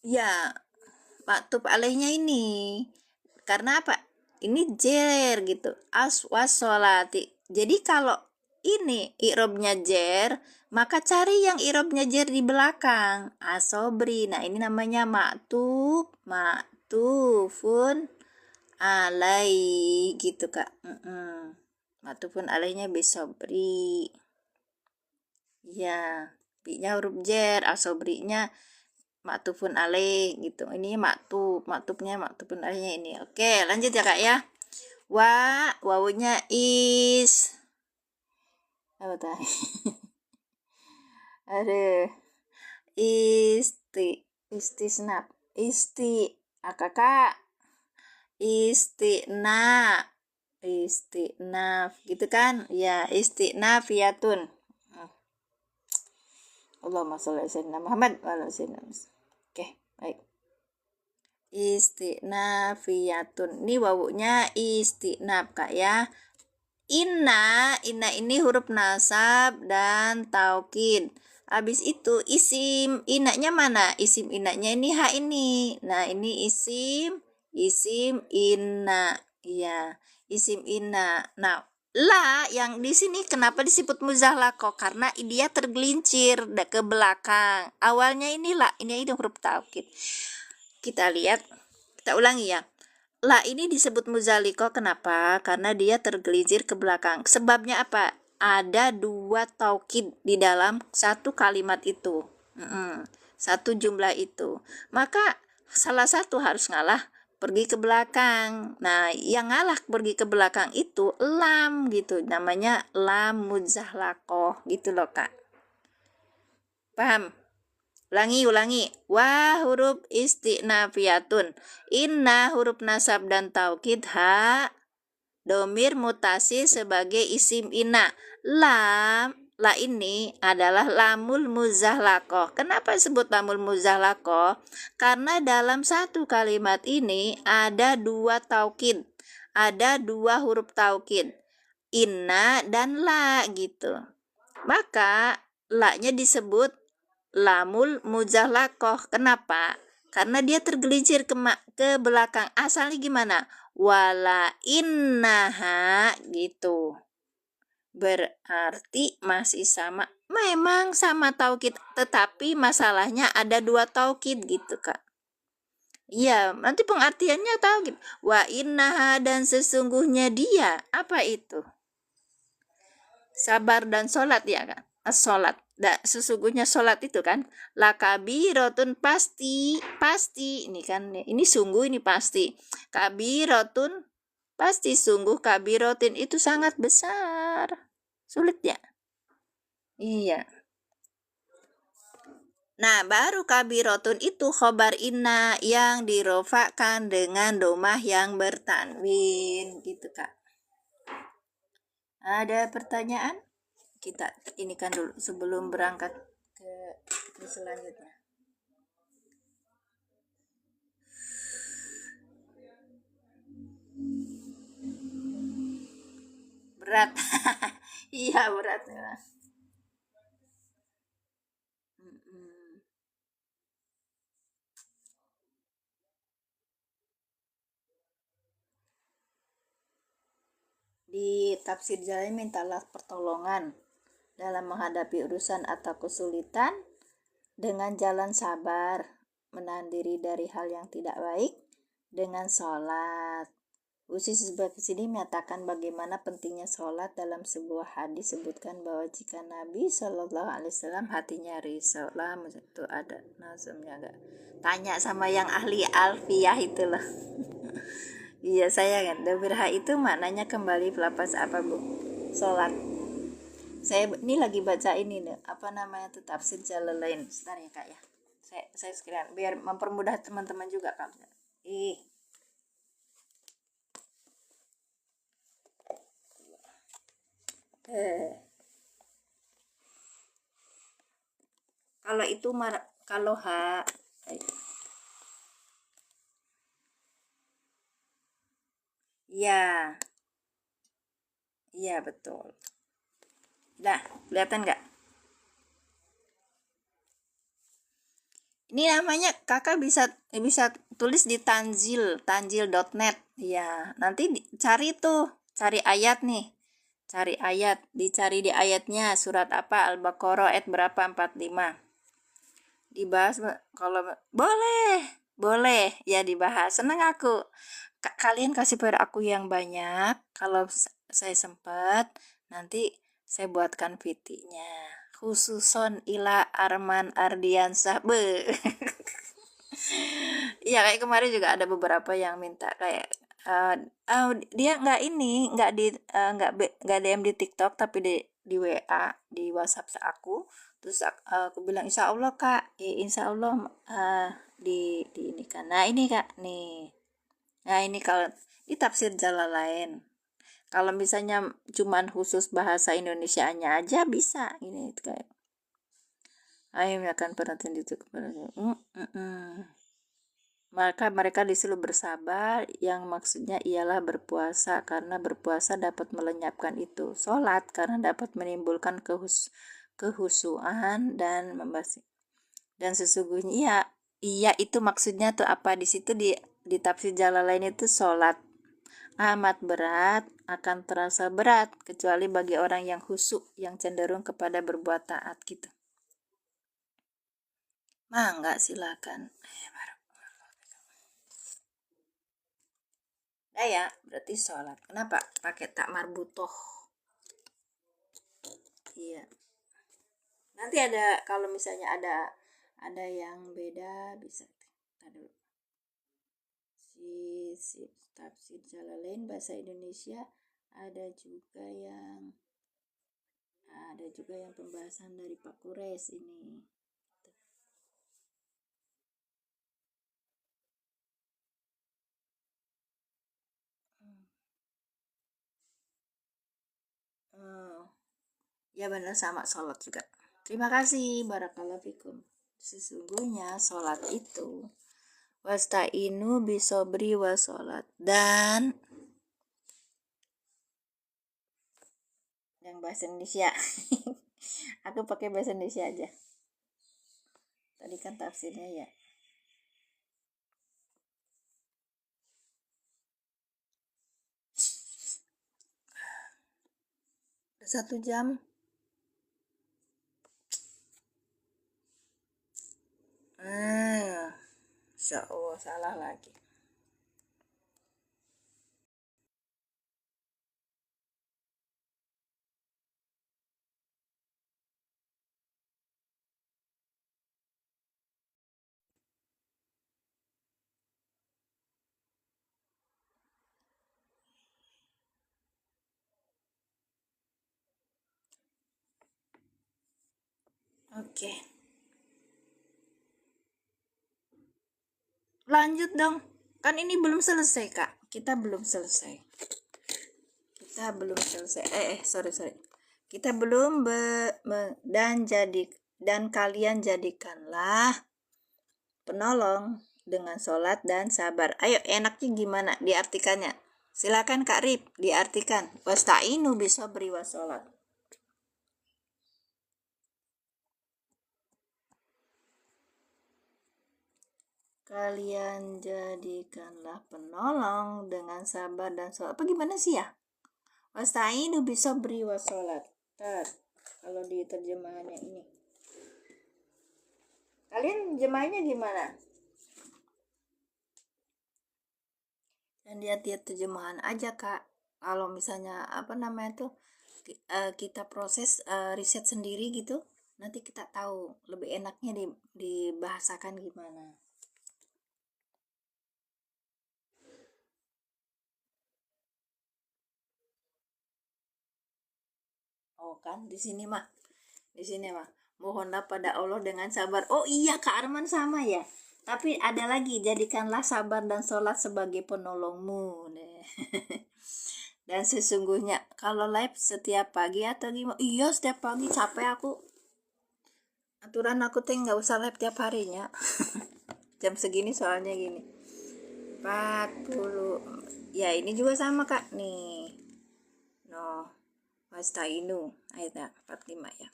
Ya, maktub alaihnya ini. Karena apa? Ini jer gitu. Wassolati. Jadi kalau ini i'robnya jer, maka cari yang i'robnya jer di belakang. Asobri. Nah, ini namanya maktub, maktufun alai gitu, Kak. Maktufun alaihnya bisobri. Ya, bi-nya huruf jer, asobrinya maktufun alaih gitu. Ini maktubnya maktufun alaihnya ini. Oke, lanjut ya Kak ya. Wawunya apa tadi? Aduh. Istisnaf. Kakak. Istinaf gitu kan? Ya, istinafiyatun. Allahumma sholli ala sayyidina Muhammad wa ala sayyidina. Oke, baik. Istinafiyatun. Ini wawunya istinaf Kak ya. Inna ini huruf nasab dan taukid. Habis itu isim inanya mana? Isim inanya ini ha ini. Nah, ini isim inna. Iya, isim inna. Nah, la yang di sini kenapa disebut muzallaqah? Karena dia tergelincir ke belakang. Awalnya ini la, ini huruf taukid. Kita lihat, kita ulangi ya. La ini disebut muzallaqah kenapa? Karena dia tergelincir ke belakang. Sebabnya apa? Ada dua taukid di dalam satu kalimat itu. Satu jumlah itu. Maka salah satu harus ngalah pergi ke belakang. Nah, yang ngalah pergi ke belakang itu lam gitu. Namanya lam muzallaqah gitu loh, Kak. Paham? Ulangi. Wa huruf istinafiyatun. Inna huruf nasab dan taukid ha. Domir mutasi sebagai isim inna. La ini adalah lamul muzallaqah. Kenapa disebut lamul muzallaqah? Karena dalam satu kalimat ini ada dua taukid. Ada dua huruf taukid. Inna dan la gitu. Maka la-nya disebut lamul muzallaqah. Kenapa? Karena dia tergelincir ke belakang. Asalnya gimana? Wala innaha gitu. Berarti masih sama. Memang sama taukid, tetapi masalahnya ada dua taukid gitu, Kak. Iya, nanti pengertiannya taukid. Wa innaha dan sesungguhnya dia. Apa itu? Sabar dan sholat ya kan? Sholat. Sesungguhnya sholat itu kan lakabiratun pasti ini kan ini sungguh ini pasti kabiratun pasti sungguh kabirotin itu sangat besar sulit ya iya. Nah, baru kabirotun itu khobar inna yang dirofakan dengan domah yang bertanwin gitu Kak. Ada pertanyaan? Kita ini kan dulu sebelum berangkat ke selanjutnya. Berat. Iya, berat ya. Di tafsir Jalalain mintalah pertolongan dalam menghadapi urusan atau kesulitan dengan jalan sabar, menahan diri dari hal yang tidak baik dengan sholat. Usi sebagai sini menyatakan bagaimana pentingnya sholat. Dalam sebuah hadis sebutkan bahwa jika Nabi Shallallahu Alaihi Wasallam hatinya risau lah, itu ada nazamnya enggak? Tanya sama yang ahli alfiyah itulah. Iya saya kan. Dabirha itu maknanya kembali pelapas apa bu? Sholat. Saya ini lagi baca ini nih, apa namanya tuh tafsir Jalalain. Sebentar ya kak ya. Saya sekalian biar mempermudah teman-teman juga kak. Kalau itu kalau ya, iya betul. Nah, kelihatan nggak? Ini namanya kakak bisa tulis di tanjil.net. Ya, nanti cari tuh, cari ayat nih. Cari ayat, dicari di ayatnya surat apa, Al-Baqarah ayat berapa, 45. Dibahas kalau boleh ya dibahas. Senang aku. Kalian kasih pada aku yang banyak. Kalau saya sempat nanti saya buatkan VT-nya. Khususon ila Arman Ardiansah. Iya kayak kemarin juga ada beberapa yang minta kayak dia nggak DM di TikTok tapi di WA di WhatsApp aku. Terus aku bilang insya Allah kak, insya Allah di ini kan. Nah ini kak nih. Nah ini kalau di tafsir Jalalain. Kalau misalnya cuman khusus bahasa Indonesianya aja bisa ini kayak. Ayo akan perhatian itu kepada maka mereka disuruh bersabar, yang maksudnya ialah berpuasa karena berpuasa dapat melenyapkan itu. Sholat karena dapat menimbulkan kehusuan dan membasih. Dan sesungguhnya iya itu maksudnya tuh apa di situ di tafsir Jalalain itu sholat amat berat, akan terasa berat kecuali bagi orang yang khusyuk yang cenderung kepada berbuat taat gitu. Mangga silakan. Ya berarti sholat. Kenapa pakai tak marbutoh? Iya. Nanti ada kalau misalnya ada yang beda bisa. Tadi si tafsir Jalalain bahasa Indonesia ada juga yang pembahasan dari Pak Kures ini. Ya benar sama sholat juga. Terima kasih barakallahu fikum. Sesungguhnya sholat itu wasta'inu bisobri wa sholat dan yang bahasa Indonesia. Aku pakai bahasa Indonesia aja. Tadi kan tafsirnya ya. Udah 1 jam. Insya Allah salah lagi. Oke. Lanjut dong. Kan ini belum selesai, Kak. Kita belum selesai. Sorry. Kita belum dan kalian jadikanlah penolong dengan sholat dan sabar. Ayo enaknya gimana diartikannya? Silakan Kak Rip diartikan. Wasta'inu bisobri wa sholat. Kalian jadikanlah penolong dengan sabar dan sholat. Apa gimana sih ya? Wasta'inu bisobri wassalat. Kalau di terjemahannya ini. Kalian jemahnya gimana? Dan lihat-lihat terjemahan aja, Kak. Kalau misalnya kita proses riset sendiri gitu, nanti kita tahu lebih enaknya dibahasakan gimana. Oh kan, di sini mah mohonlah pada Allah dengan sabar. Oh iya, Kak Arman sama ya. Tapi ada lagi, jadikanlah sabar dan sholat sebagai penolongmu. Dan sesungguhnya kalau live setiap pagi atau gimana? Iya, setiap pagi capek aku. Aturan aku tuh nggak usah live tiap harinya. Jam segini soalnya gini. 40. Ya, ini juga sama, Kak. Nih. No. Wasta'inu ayat 45 ya.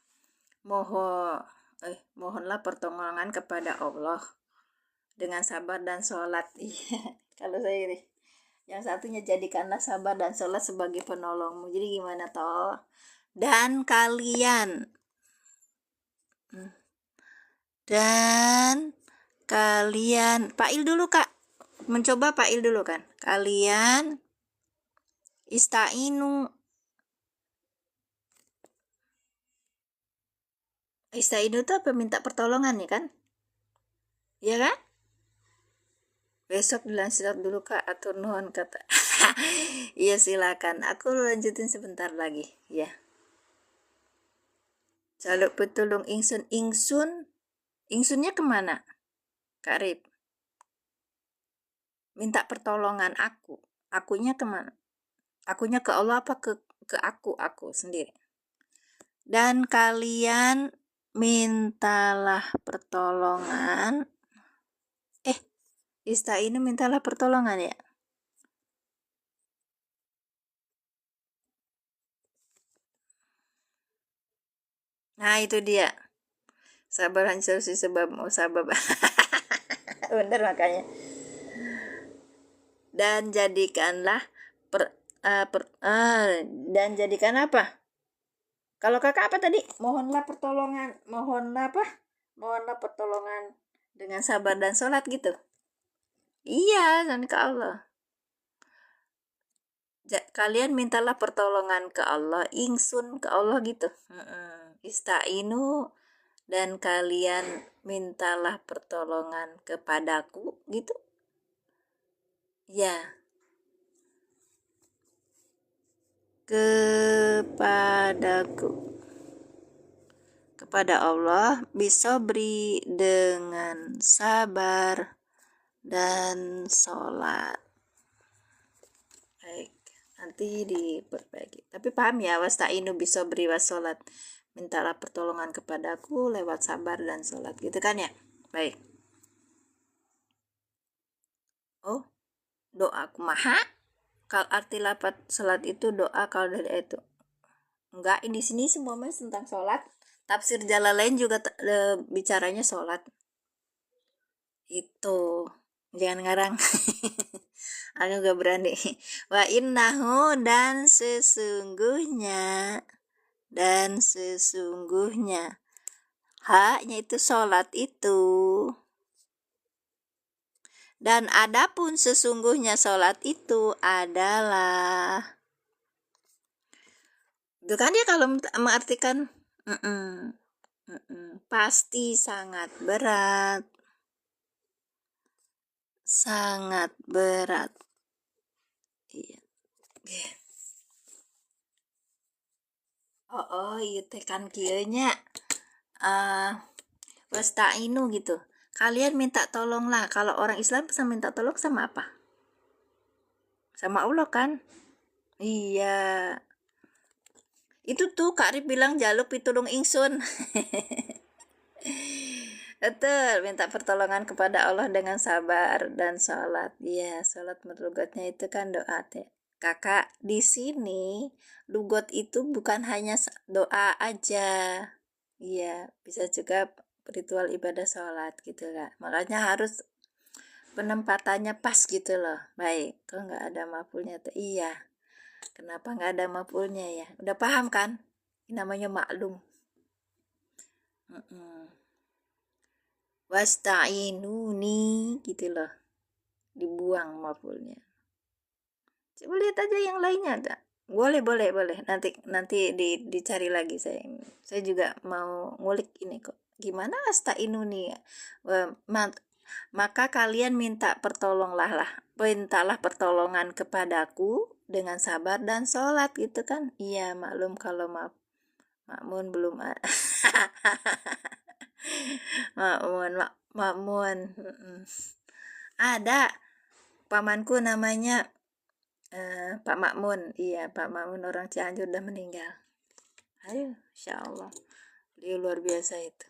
Mohonlah pertolongan kepada Allah dengan sabar dan sholat. Iya, kalau saya ini yang satunya jadikanlah sabar dan sholat sebagai penolongmu. Jadi gimana toh? Dan kalian Pak Il dulu, Kak, mencoba Pak Il dulu kan. Kalian Istainu itu apa? Minta pertolongan ya kan? Iya kan? Besok dilanjut dulu, Kak, atur nuhun kata. Iya, silakan. Aku lanjutin sebentar lagi ya. Jaluk petulung ingsunnya kemana, Kak Rip? Minta pertolongan akunya kemana? Akunya ke Allah apa ke aku sendiri? Dan kalian mintalah pertolongan. Istainu mintalah pertolongan ya. Nah, itu dia. Sabar hancur si sebab sabab. Bener makanya. Dan jadikanlah dan jadikan apa? Kalau Kakak apa tadi? Mohonlah pertolongan dengan sabar dan sholat gitu. Iya, dan ke Allah. Kalian mintalah pertolongan ke Allah, ingsun ke Allah gitu. Istainu, dan kalian mintalah pertolongan kepadaku gitu. Ya. Kepada Allah bisa beri dengan sabar dan sholat. Baik, nanti diperbaiki. Tapi paham ya, wasta'inu bisa beri wassalat. Mintalah pertolongan kepadaku lewat sabar dan sholat. Gitu kan ya? Baik. Oh, doa kumaha? Kalau arti lapat sholat itu doa kalau dari itu. Enggak, di sini semua tentang sholat. Tafsir Jalalain juga bicaranya sholat. Itu jangan ngarang. Aku gak berani. Wa innahu, dan sesungguhnya haknya itu sholat itu. Dan adapun sesungguhnya sholat itu adalah, itu kan dia kalau mengartikan pasti sangat berat. Iya. Iya tekan kieu nya. Wasta'inu gitu. Kalian minta tolonglah. Kalau orang Islam bisa minta tolong sama apa? Sama Allah kan? Iya. Itu tuh Kak Rip bilang jaluk pitulung ingsun. Betul, minta pertolongan kepada Allah dengan sabar dan sholat. Iya, sholat merugatnya itu kan doa. Kakak, di sini lugot itu bukan hanya doa aja. Iya, bisa juga ritual ibadah sholat gitu Kak. Makanya harus penempatannya pas gitu loh. Baik, kok nggak ada mafulnya tuh? Iya. Kenapa nggak ada maf'ulnya ya? Udah paham kan? Ini namanya maklum. Wasta'inuni gitu loh. Dibuang maf'ulnya. Coba lihat aja yang lainnya ada. Boleh. Nanti dicari lagi saya juga mau ngulik ini kok. Gimana asta'inuni ya? Maka kalian mintalah pertolongan kepadaku dengan sabar dan sholat gitu kan. Iya, maklum kalau makmun belum makmun ada pamanku namanya Pak Makmun. Iya, Pak Makmun orang Cianjur udah meninggal. Ayo, Insya Allah beliau luar biasa itu.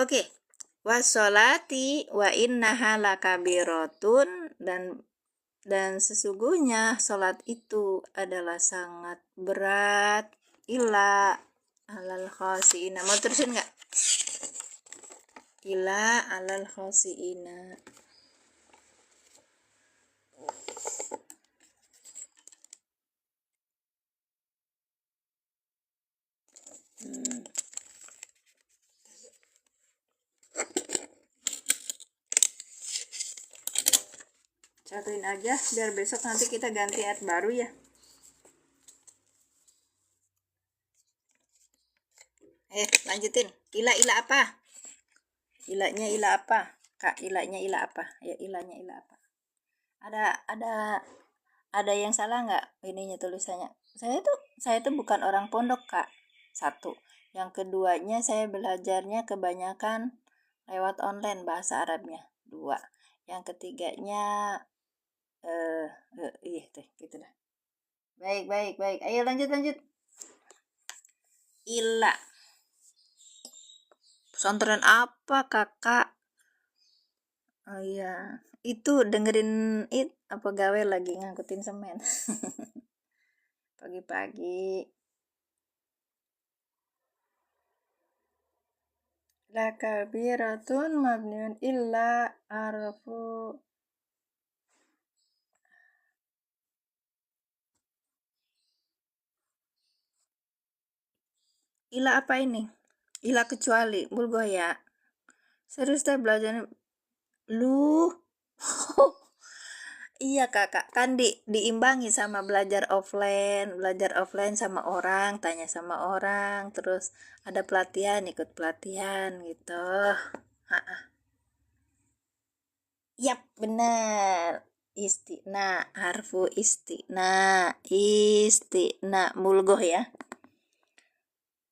Oke. Wassolati wa innaha lakabiratun, dan sesungguhnya sholat itu adalah sangat berat. Illa alal khasiina. Mau terusin nggak? Illa alal khasiina. Satuin aja biar besok nanti kita ganti ayat baru ya. Lanjutin. Ila apa? Ilanya ila apa? Kak, ilanya ila apa? Ya, ilanya ila apa? Ada yang salah nggak ininya tulisannya? Saya tuh bukan orang pondok, Kak. Satu. Yang keduanya saya belajarnya kebanyakan lewat online bahasa Arabnya. Dua. Yang ketiganya gitu dah. Baik. Ayo lanjut. Ila. Pesantren apa, Kakak? Oh iya, itu dengerin apa gawe lagi ngangkutin semen. Pagi-pagi. La kabiratun mabniun illa arfu. Ila apa ini? Ila kecuali, bulgo ya. Serius deh belajar lu. Iya Kakak, kan diimbangi sama belajar offline sama orang, tanya sama orang, terus ada pelatihan, ikut pelatihan gitu. Yap, benar. Istina, harfu istina mulgoh ya.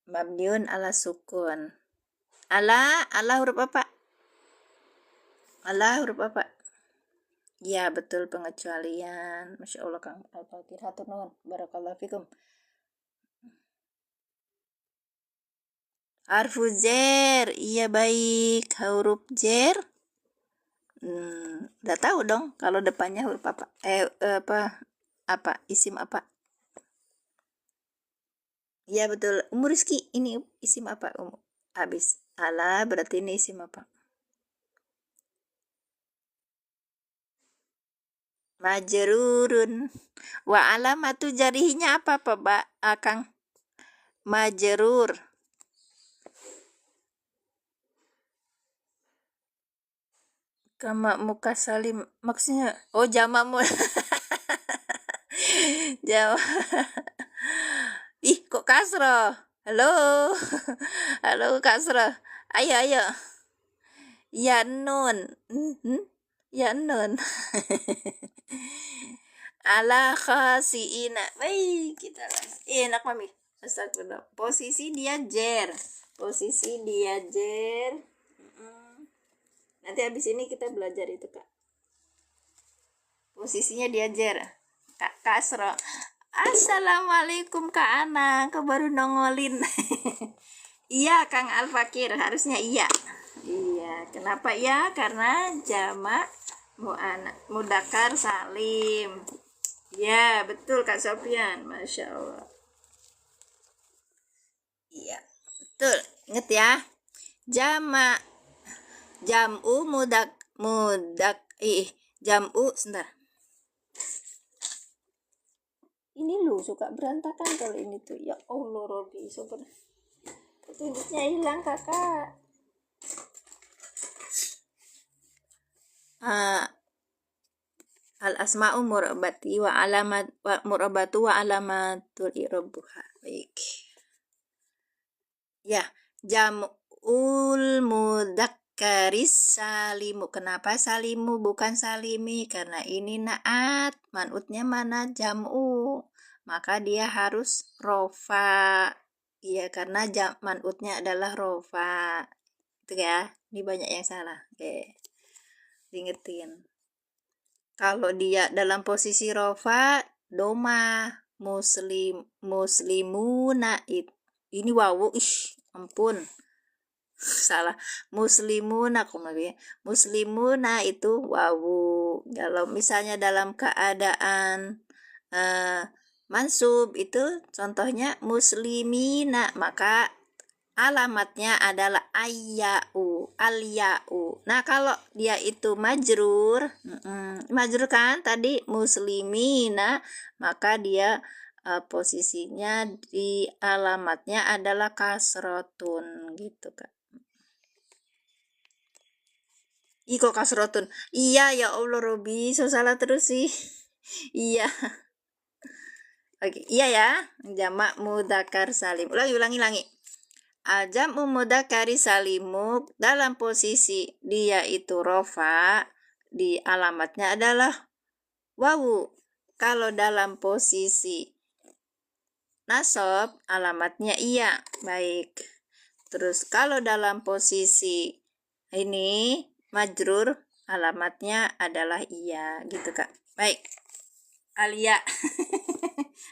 Mabniun ala sukun. Ala huruf apa? Ala huruf apa? Ya, betul, pengecualian. Masya Allah, Kang Al-Fatihah nun. Barakallahu fikum. Harfu jer. Iya, baik. Huruf jer. Udah tahu dong kalau depannya huruf apa? Apa? Isim apa? Iya, betul. Rizki, ini isim apa? Habis. Ala berarti ini isim apa? Majrurun. Wa alamatu jarihinya apa, Pak Kang? Majrur. Kama muka salim maksudnya jamamu. Jama. Ih, kok kasro? Halo. Halo kasro. Ayo. Ya nun. Ya nun. Ala khasiina. Baik, kita enak mami. Astagfirullah. Posisi dia jer. Nanti habis ini kita belajar itu, Kak. Posisinya dia jer. Kak Kasro. Assalamualaikum Kak Ana. Kau baru nongolin. Iya, Kang Al-Fakir. Harusnya iya. Iya, kenapa ya? Karena jamak mudakar salim. Ya, betul Kak Sofian. Masya Allah. Iya, betul. Ingat ya. Jam'u sebentar. Ini lu suka berantakan kalau ini tuh. Ya Allah Robi, petunjuknya hilang kakak. Al asma'u murabati wa alamat wa murabatu wa alamatul i'rabuha. Baik. Ya, jam'ul mudzakkaris salimu. Kenapa salimu bukan salimi? Karena ini naat, manutnya mana jam'u. Maka dia harus rofa. Iya, karena manutnya adalah rofa. Itu ya. Ini banyak yang salah. Oke. Diingetin. Kalau dia dalam posisi rofa, doma, muslimuna ini wawu, ampun, salah, muslimuna itu wawu. Kalau misalnya dalam keadaan mansub itu contohnya muslimina, maka alamatnya adalah al-ya'u. Nah, kalau dia itu majrur, majrur kan tadi muslimina, maka dia posisinya di alamatnya adalah kasrotun gitu kan. Kok kasrotun? Iya ya Allah Robi, so salah terus sih. Iya. Oke, iya ya. Jamak mudzakkar salim. Ulangi. Al-jam'u mudzakkari salimu dalam posisi dia itu rofa, di alamatnya adalah wawu. Kalau dalam posisi nasab, alamatnya iya. Baik. Terus kalau dalam posisi ini majrur, alamatnya adalah iya gitu Kak. Baik. Alia.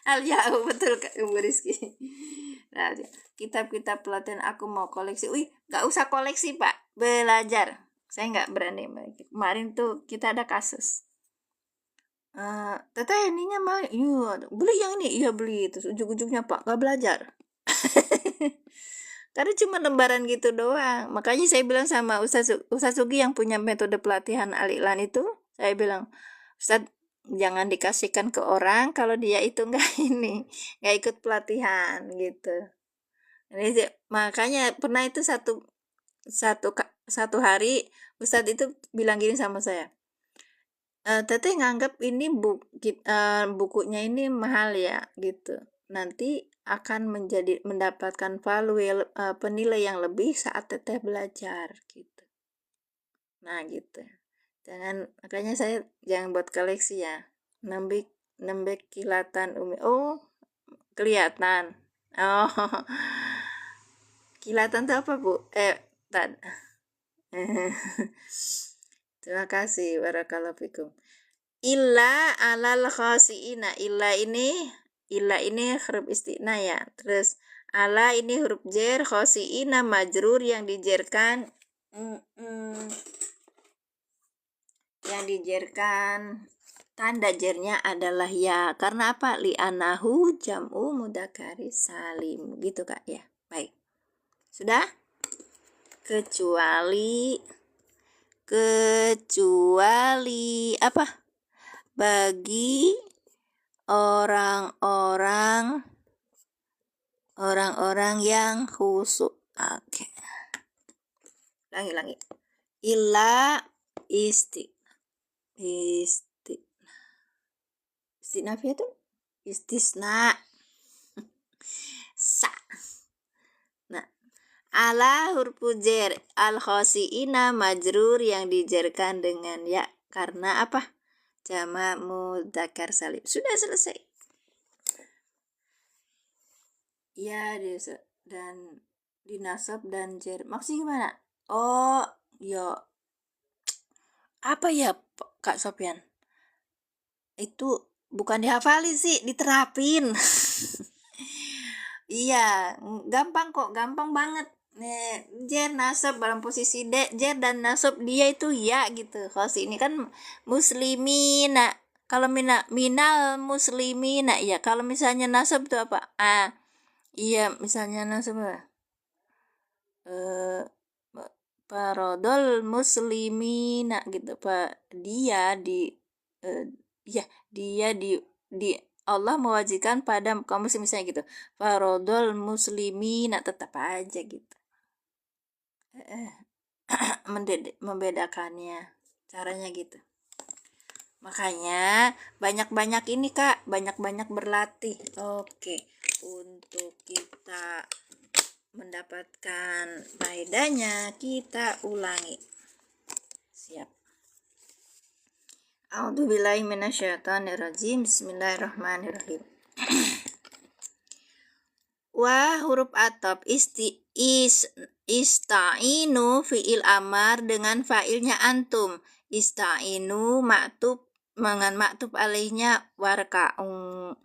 Alia, betul Kak Ibu Rizky. Nah, kitab-kitab pelatihan aku mau koleksi. Gak usah koleksi Pak, belajar. Saya gak berani. Kemarin tuh kita ada kasus. Teteh ininya mah, iya beli yang ini, iya beli. Terus ujung-ujungnya Pak gak belajar. Karena cuma lembaran gitu doang. Makanya saya bilang sama Ustaz Sugi yang punya metode pelatihan Al-Iqlan itu, saya bilang, Ustaz jangan dikasihkan ke orang kalau dia itu nggak ikut pelatihan gitu. Makanya pernah itu satu hari Ustadz itu bilang gini sama saya, Teteh nganggap ini bukunya ini mahal ya gitu, nanti akan mendapatkan value penilai yang lebih saat Teteh belajar gitu. Nah gitu. Makanya saya jangan buat koleksi ya. Nembek kilatan umi. Oh, kelihatan. Oh. Kilatan itu apa, Bu? Terima kasih, barakallahu fikum. Illa alal khasiina. Illa ini huruf istina ya. Terus ala ini huruf jer, khasiina majrur yang dijerkan tanda jernya adalah ya. Karena apa? Li'anahu jam'u mudzakkari salim. Gitu Kak ya. Baik. Sudah? Kecuali apa? Bagi orang-orang yang khusyuk. Oke. Langi. Illa istinafiyah itu istisna sa. Nah, ala huruf jer al khosiina majrur yang dijerkan dengan ya. Karena apa? Jamak mudzakkar salim. Sudah selesai. Ya, dan dinasab dan jer. Maksudnya gimana? Oh, ya. Apa ya Kak Sofyan? Itu bukan dihafalin sih, diterapin. Iya, gampang banget. Nih, jer nasab dalam posisi jer dan nasab dia itu ya gitu. Kalau ini kan muslimina. Kalau minal muslimina ya. Kalau misalnya nasab itu apa? Iya, misalnya nasab apa? Parodol muslimina gitu Pak. Dia di Allah mewajibkan pada kaum muslim misalnya gitu. Farodol muslimina tetap aja gitu. Membedakannya caranya gitu. Makanya banyak-banyak ini Kak, banyak-banyak berlatih. Oke, untuk kita mendapatkan faedahnya kita ulangi. Siap. A'udzubillahi minasyaitonirrajim. Bismillahirrahmanirrahim. Wa huruf atop ista'inu fi'il amar dengan fa'ilnya antum. Ista'inu maktub dengan maktub alaihnya warka'u.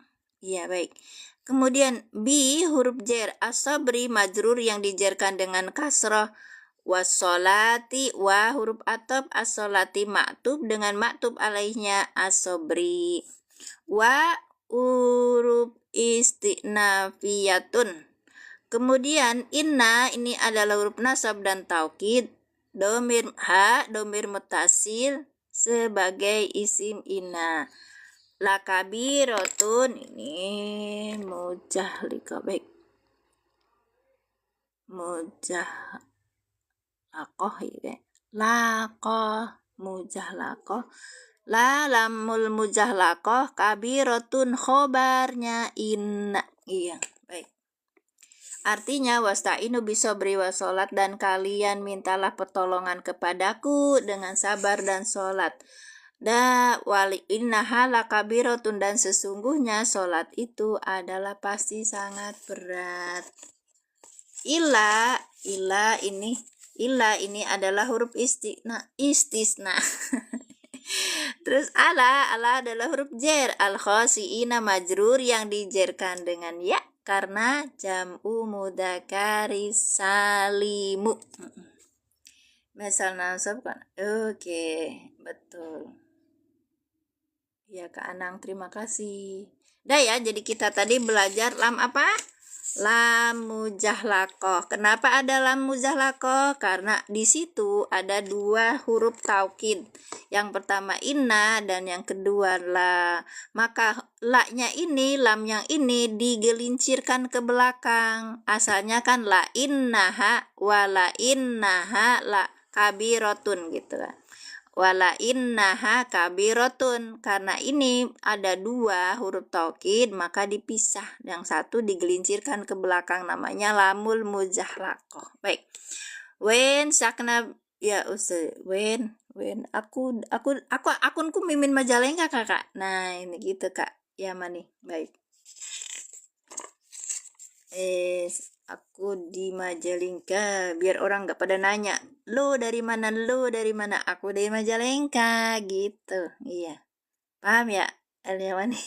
Iya baik. Kemudian bi huruf jer as-sabri majrur yang dijerkan dengan kasrah. Wassolati wa huruf atop as-solati maktub dengan maktub alaihnya as-sabri. Wa huruf istinafiyatun. Kemudian inna ini adalah huruf nasab dan taukid. Domir mutasil sebagai isim inna. Lakabirotun ini mujahlika baik. Mujahlakoh ya. Lakoh mujahlakoh. La lamul mujahlakoh kabirotun khobarnya inna. Iya, baik. Artinya wasta'inu bisobri wa sholat dan kalian mintalah pertolongan kepadaku dengan sabar dan sholat. Wali innaha lakabirotun dan sesungguhnya sholat itu adalah pasti sangat berat. Illa ini adalah huruf istisna. Terus ala adalah huruf jer. Al-khosi'ina majrur yang dijerkan dengan ya karena jam'u mudzakkari salimu. Misal nasab kan. Oke, betul. Ya Kak Anang, terima kasih. Dah ya, jadi kita tadi belajar lam apa? Lam mujahlakoh. Kenapa ada lam mujahlakoh? Karena di situ ada dua huruf taukid. Yang pertama inna dan yang kedua la. Maka la-nya ini, lam yang ini digelincirkan ke belakang. Asalnya kan la innaha wa la innaha la kabirotun gitu kan. Wala innaha kabirotun. Karena ini ada dua huruf taukid maka dipisah. Yang satu digelincirkan ke belakang namanya lamul mujahlakoh. Baik. Wen sakna ya usah wen akunku Mimin Majalengka Kakak. Nah, ini gitu Kak. Ya mani. Baik. Aku di Majalengka biar orang nggak pada nanya lo dari mana aku dari Majalengka gitu. Iya, paham ya Eliawani?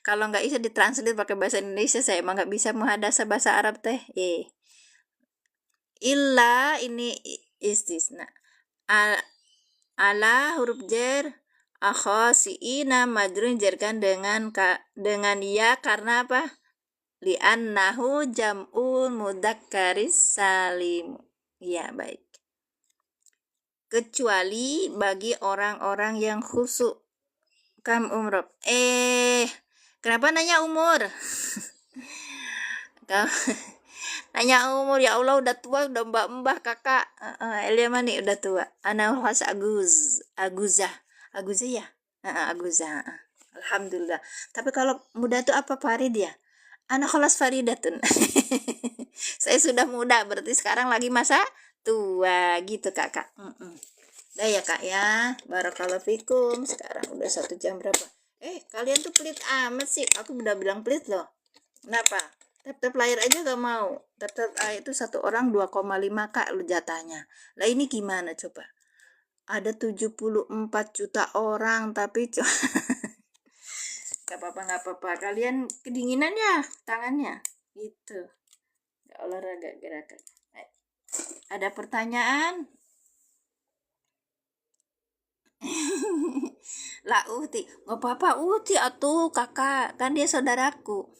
Kalau nggak bisa ditranslate pakai bahasa Indonesia saya emang nggak bisa muhadasah bahasa Arab teh. Illa ini istisna. Ala huruf jer akhosiina majrur jerkan dengan ya karena apa? Li'annahu jam'ul mudakkaris salim. Ya, baik. Kecuali bagi orang-orang yang khusyuk. Kam umroh. Kenapa nanya umur? Nanya umur, ya Allah udah tua, udah mbak-mbak kakak. Elia mani udah tua. Ana khas Aguzah ya? Aguzah. Alhamdulillah. Tapi kalau muda tuh apa Farid ya? Anak kelas Faridatun. Saya sudah muda, berarti sekarang lagi masa tua gitu kakak. Dah ya kak ya. Barakallahu fikum. Sekarang udah 1 jam berapa? Kalian tuh pelit amat sih. Aku udah bilang pelit loh. Kenapa? Tap-tap layar aja gak mau. Tap-tap itu 1 orang 2,5 kak jatahnya. Lah ini gimana coba? Ada 74 juta orang tapi Gak apa-apa. Kalian kedinginan ya tangannya. Gitu. Gak olahraga gerakan. Ada pertanyaan? Lah Uti. Gak apa-apa Uti atuh kakak. Kan dia saudaraku.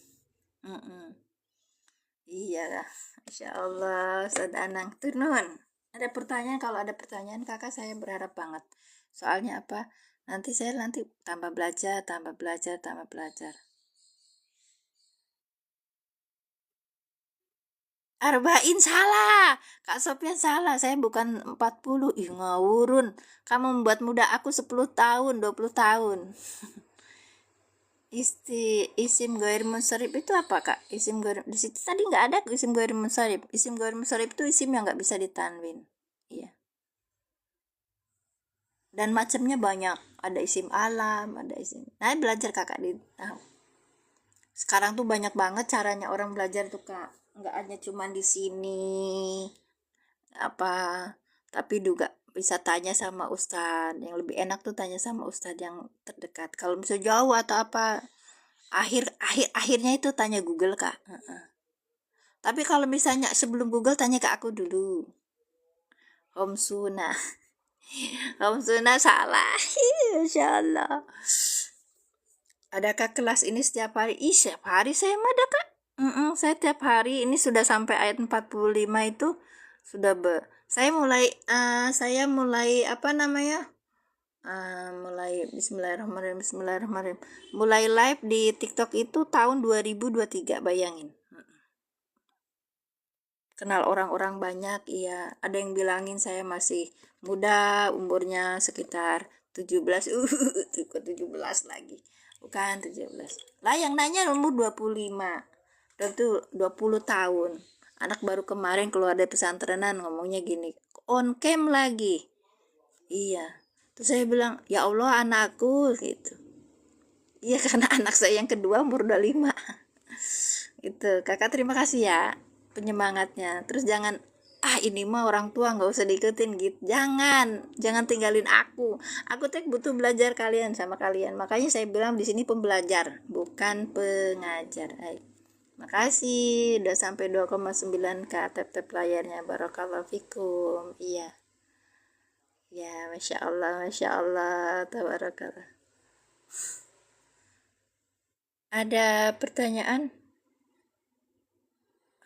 Iya lah. Insya Allah. Ustaz Anang. Turun. Ada pertanyaan? Kalau ada pertanyaan kakak saya berharap banget. Soalnya apa? Nanti saya tambah belajar. Arba'in salah. Kak Sofian salah. Saya bukan 40. Ih, ngawurun. Kamu membuat muda aku 10 tahun, 20 tahun. Isim ghair munsharif itu apa, Kak? Isim ghair, di situ tadi nggak ada isim ghair munsharif. Isim ghair munsharif itu isim yang nggak bisa ditanwin. Iya. Dan macamnya banyak. Ada isim alam, ada isim. Nah, belajar Kakak di sekarang tuh banyak banget caranya orang belajar tuh, Kak. Nggak hanya cuma di sini apa, tapi juga bisa tanya sama ustadz. Yang lebih enak tuh tanya sama ustadz yang terdekat. Kalau misalnya jauh atau apa, akhirnya itu tanya Google, Kak. Tapi kalau misalnya sebelum Google tanya ke aku dulu. Home Sunnah. Home Sunnah salah. Insya Allah. Adakah kelas ini setiap hari? Setiap hari saya mah ada, Kak. Saya tiap hari ini sudah sampai ayat 45 itu sudah saya mulai apa namanya? Mulai Bismillahirrahmanirrahim, Bismillahirrahmanirrahim. Mulai live di TikTok itu tahun 2023, bayangin. Kenal orang-orang banyak, iya. Ada yang bilangin saya masih muda, umurnya sekitar 17. 17 lagi. Bukan 17. Lah yang nanya umur 25. Udah tuh 20 tahun. Anak baru kemarin keluar dari pesantrenan ngomongnya gini, on cam lagi. Iya. Terus saya bilang, ya Allah anakku gitu. Iya, karena anak saya yang kedua umur 25. Itu kakak terima kasih ya penyemangatnya. Terus jangan ini mah orang tua nggak usah diikutin gitu, jangan tinggalin aku tuh butuh belajar kalian sama kalian, makanya saya bilang di sini pembelajar bukan pengajar. Makasih udah sampai 2,9k tap layarnya, barakallahu fikum. Iya ya, masya Allah tabarakallah. Ada pertanyaan?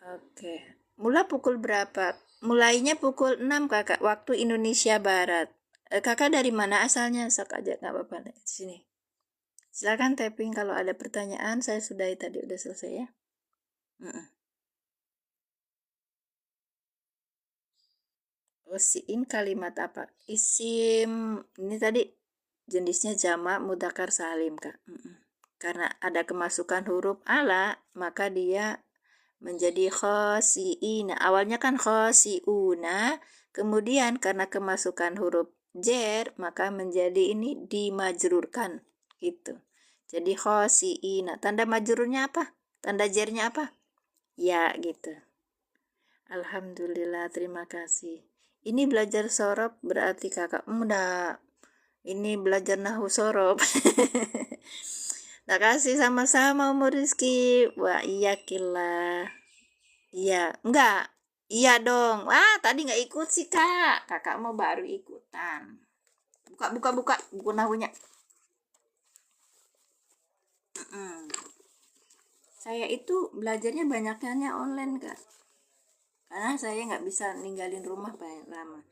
Oke. Mula pukul berapa? Mulainya pukul 6, Kakak, waktu Indonesia Barat. Kakak dari mana asalnya? Sok aja, nggak apa-apa. Di sini. Silakan tapping kalau ada pertanyaan. Saya sudahi tadi, udah selesai ya. Usiin kalimat apa? Isim, ini tadi jenisnya jamak mudzakkar salim, Kak. Karena ada kemasukan huruf ala, maka dia menjadi khosiina. Awalnya kan khosiuna, kemudian karena kemasukan huruf jer, maka menjadi ini dimajrurkan gitu. Jadi khosiina. Tanda majrurnya apa? Tanda jernya apa? Ya gitu. Alhamdulillah, terima kasih. Ini belajar sorob berarti kakak muda. Ini belajar nahu sorob. Terima kasih, sama-sama Umur Rizki. Wah, iya kila. Iya, enggak. Iya dong. Wah, tadi nggak ikut sih, Kak. Kakak mau baru ikutan. Buka buku nahunya. Saya itu belajarnya banyaknya online, Kak. Karena saya nggak bisa ninggalin rumah banyak lama.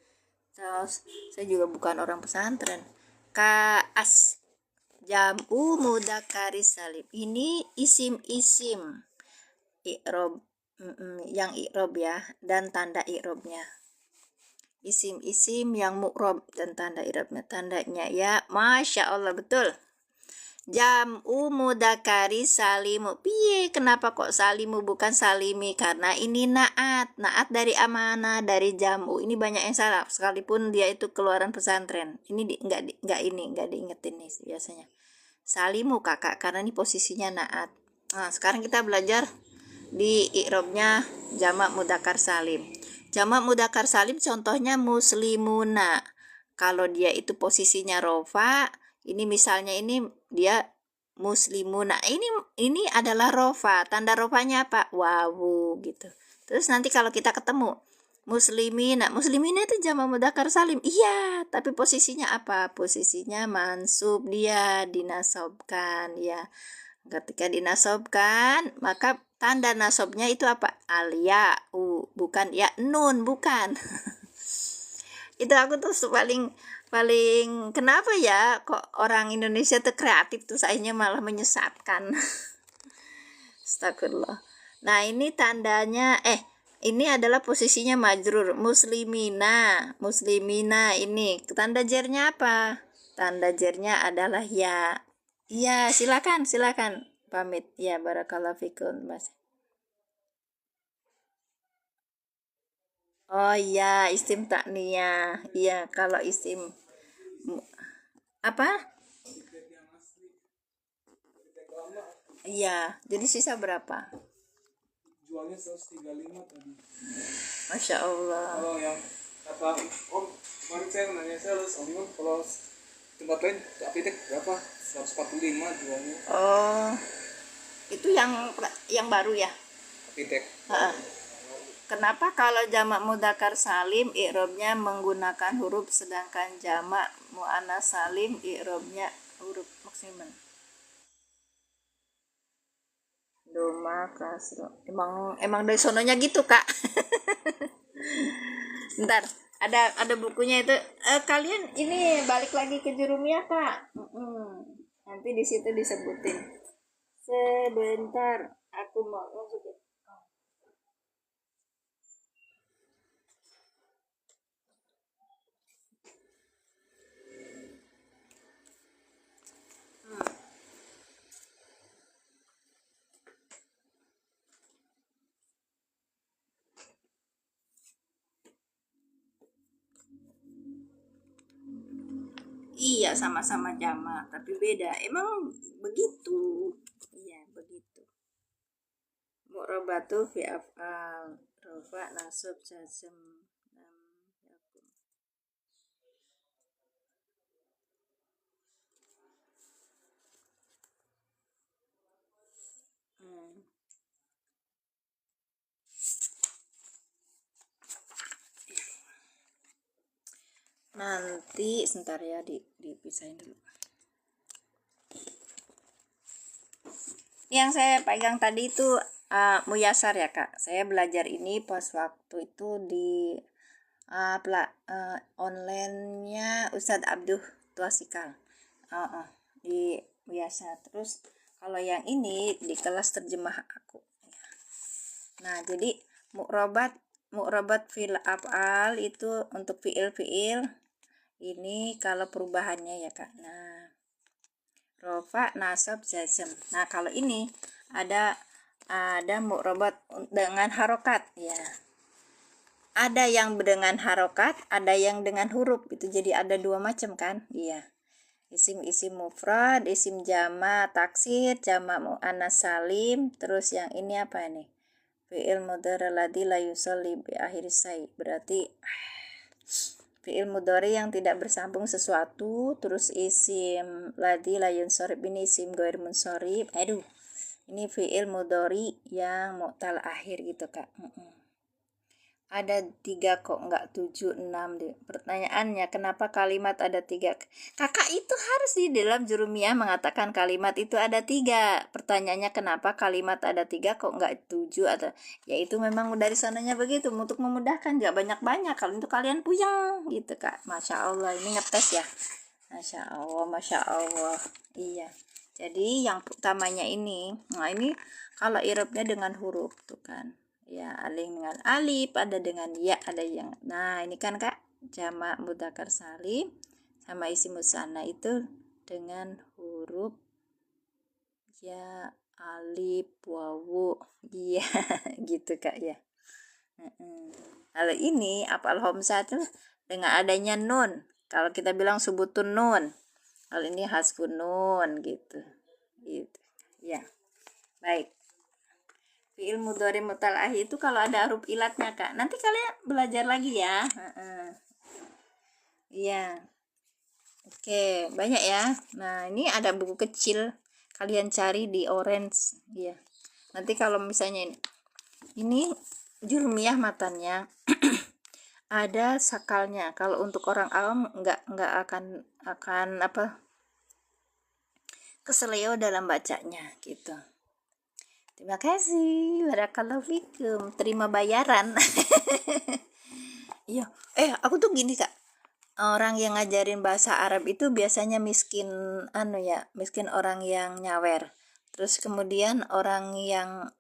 Terus saya juga bukan orang pesantren. Kaas jam'u mudzakkari salim. Ini isim-isim i'rob, yang i'rob ya, dan tanda i'robnya. Isim-isim yang mu'rob dan tanda i'robnya. Tandanya ya, masya Allah, betul. Jam'u mudzakkari salimu. Piye kenapa kok salimu bukan salimi? Karena ini naat dari amanah, dari jam'u. Ini banyak yang salah sekalipun dia itu keluaran pesantren. Ini enggak diingetin nih biasanya. Salimu, Kakak, karena ini posisinya naat. Nah, sekarang kita belajar di i'robnya jamak mudzakkar salim. Jamak mudzakkar salim contohnya muslimuna. Kalau dia itu posisinya rofa, ini misalnya ini dia muslimuna. Ini adalah rofa. Tanda rofanya apa? Wawu gitu. Terus nanti kalau kita ketemu muslimina itu jamak mudzakkar salim. Iya, tapi posisinya apa? Posisinya mansub, dia dinasobkan ya. Ketika dinasobkan, maka tanda nasobnya itu apa? Al-ya'u, bukan ya nun, bukan. Itu aku tuh paling kenapa ya kok orang Indonesia tuh kreatif tuh, sayanya malah menyesatkan. Astagfirullah. Nah, ini tandanya ini adalah posisinya majrur. Muslimina ini tanda jernya apa? Tanda jernya adalah ya. Iya, silakan pamit ya. Barakallahu fikum, Mas. Oh iya, isim takniyah. Iya, kalau isim apa? Iya, jadi sisa berapa? Jualnya 135 tadi. Masya Allah. Kalau yang kata Om, kemarin saya nanya sales, Om Iman kalau tempat lain Apitek berapa? 145 jualnya. Oh, itu yang baru ya? Apitek. Kenapa kalau jamak mudzakkar salim i'rabnya menggunakan huruf, sedangkan jamak muannats salim i'rabnya huruf maksimal? Doma kasro. Emang dari sononya gitu, Kak. Ntar ada bukunya itu. Kalian ini balik lagi ke Jurumiyah, Kak. Nanti di situ disebutin. Sebentar, aku mau masukin. Iya, sama-sama jamak, tapi beda. Emang begitu. Iya, begitu. Mu'rabatu fi af'al, rafa, nasab, jazm, lam yakun. Nanti sebentar ya, dipisahin dulu. Yang saya pegang tadi itu Muyasar ya, Kak. Saya belajar ini pas waktu itu di online-nya Ustadz Abduh Tuasikal. Di Muyasar. Terus kalau yang ini di kelas terjemah aku. Nah, jadi mu'robat fil af'al itu untuk fiil ini kalau perubahannya ya, Kak. Nah, rofa, nasab, jazm. Nah, kalau ini ada mu'robat dengan harokat ya. Ada yang dengan harokat, ada yang dengan huruf. Itu jadi ada dua macam kan? Iya. Isim mufrad, isim jama taksir, jama muannas salim, terus yang ini apa ini? Fi'il mudhari ladzi la yusalli bi akhir sai. Berarti fi'il mudhari yang tidak bersambung sesuatu, terus isim ladzi la yunsharif ini isim ghair munsharif. Ini fi'il mudhari yang mu'tal akhir gitu, Kak. Ada 3 kok, enggak 7, 6 deh. Pertanyaannya, kenapa kalimat ada 3? Kakak itu harus di dalam Jurumiyah mengatakan kalimat itu ada 3. Pertanyaannya, kenapa kalimat ada 3 kok enggak 7? Atau ya itu memang dari sananya begitu, untuk memudahkan, enggak banyak-banyak. Kalau untuk kalian puyeng gitu, Kak. Masya Allah, ini ngetes ya. Masya Allah, Masya Allah. Iya. Jadi yang utamanya ini, nah ini kalau irabnya dengan huruf tuh kan. Ya, alif dengan alif, ada dengan ya, ada yang. Nah, ini kan, Kak, jamak mudzakkar salim sama isim musanna itu dengan huruf ya, alif, wawu. Iya, gitu, Kak ya. Kalau ini apal homsah tuh dengan adanya nun. Kalau kita bilang subutun nun. Kalau ini hasbun nun gitu. Gitu. Ya. Baik. Fi'il mudhari mu'tal akhir itu kalau ada huruf ilatnya, Kak. Nanti kalian belajar lagi ya. Iya. Oke, banyak ya. Nah, ini ada buku kecil. Kalian cari di Orange. Iya. Nanti kalau misalnya ini Jurumiyah matanya ada sakalnya. Kalau untuk orang awam nggak akan apa keseleo dalam bacanya gitu. Terima kasih, barakallahu fikum. Terima bayaran. Iya. Aku tuh gini, Kak. Orang yang ngajarin bahasa Arab itu biasanya miskin miskin orang yang nyawer. Terus kemudian orang yang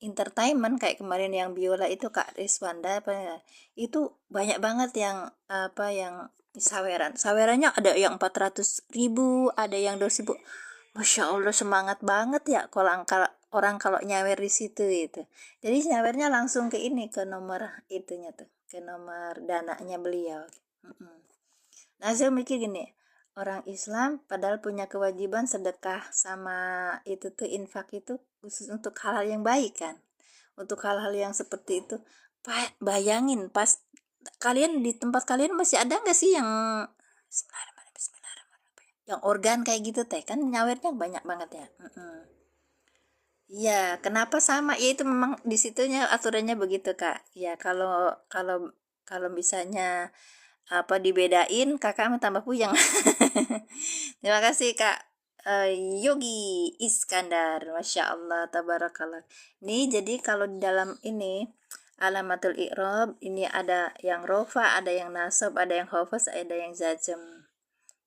entertainment kayak kemarin yang biola itu Kak Riswanda apa ya, itu banyak banget yang yang sawerannya ada yang 400.000, ada yang 200.000. Masya Allah, semangat banget ya kalau orang kalau nyawer di situ itu. Jadi nyawernya langsung ke ini, ke nomor itunya tuh, ke nomor dananya beliau. Mm-mm. Nah, saya mikir gini, orang Islam padahal punya kewajiban sedekah sama itu tuh, infak itu khusus untuk hal-hal yang baik kan. Untuk hal-hal yang seperti itu. Bayangin pas kalian di tempat kalian masih ada nggak sih yang Bismillahirrahmanirrahim, yang organ kayak gitu teh, kan nyawernya banyak banget ya. Iya, kenapa sama? Ya itu memang di situnya aturannya begitu, Kak. Ya kalau kalau kalau misalnya dibedain, Kakak mau tambah puyeng. Terima kasih, Kak. Yogi Iskandar, Masya Allah, tabarakallah. Nih, jadi kalau di dalam ini alamatul i'rab ini ada yang rofa, ada yang nasab, ada yang khafas, ada yang jazm.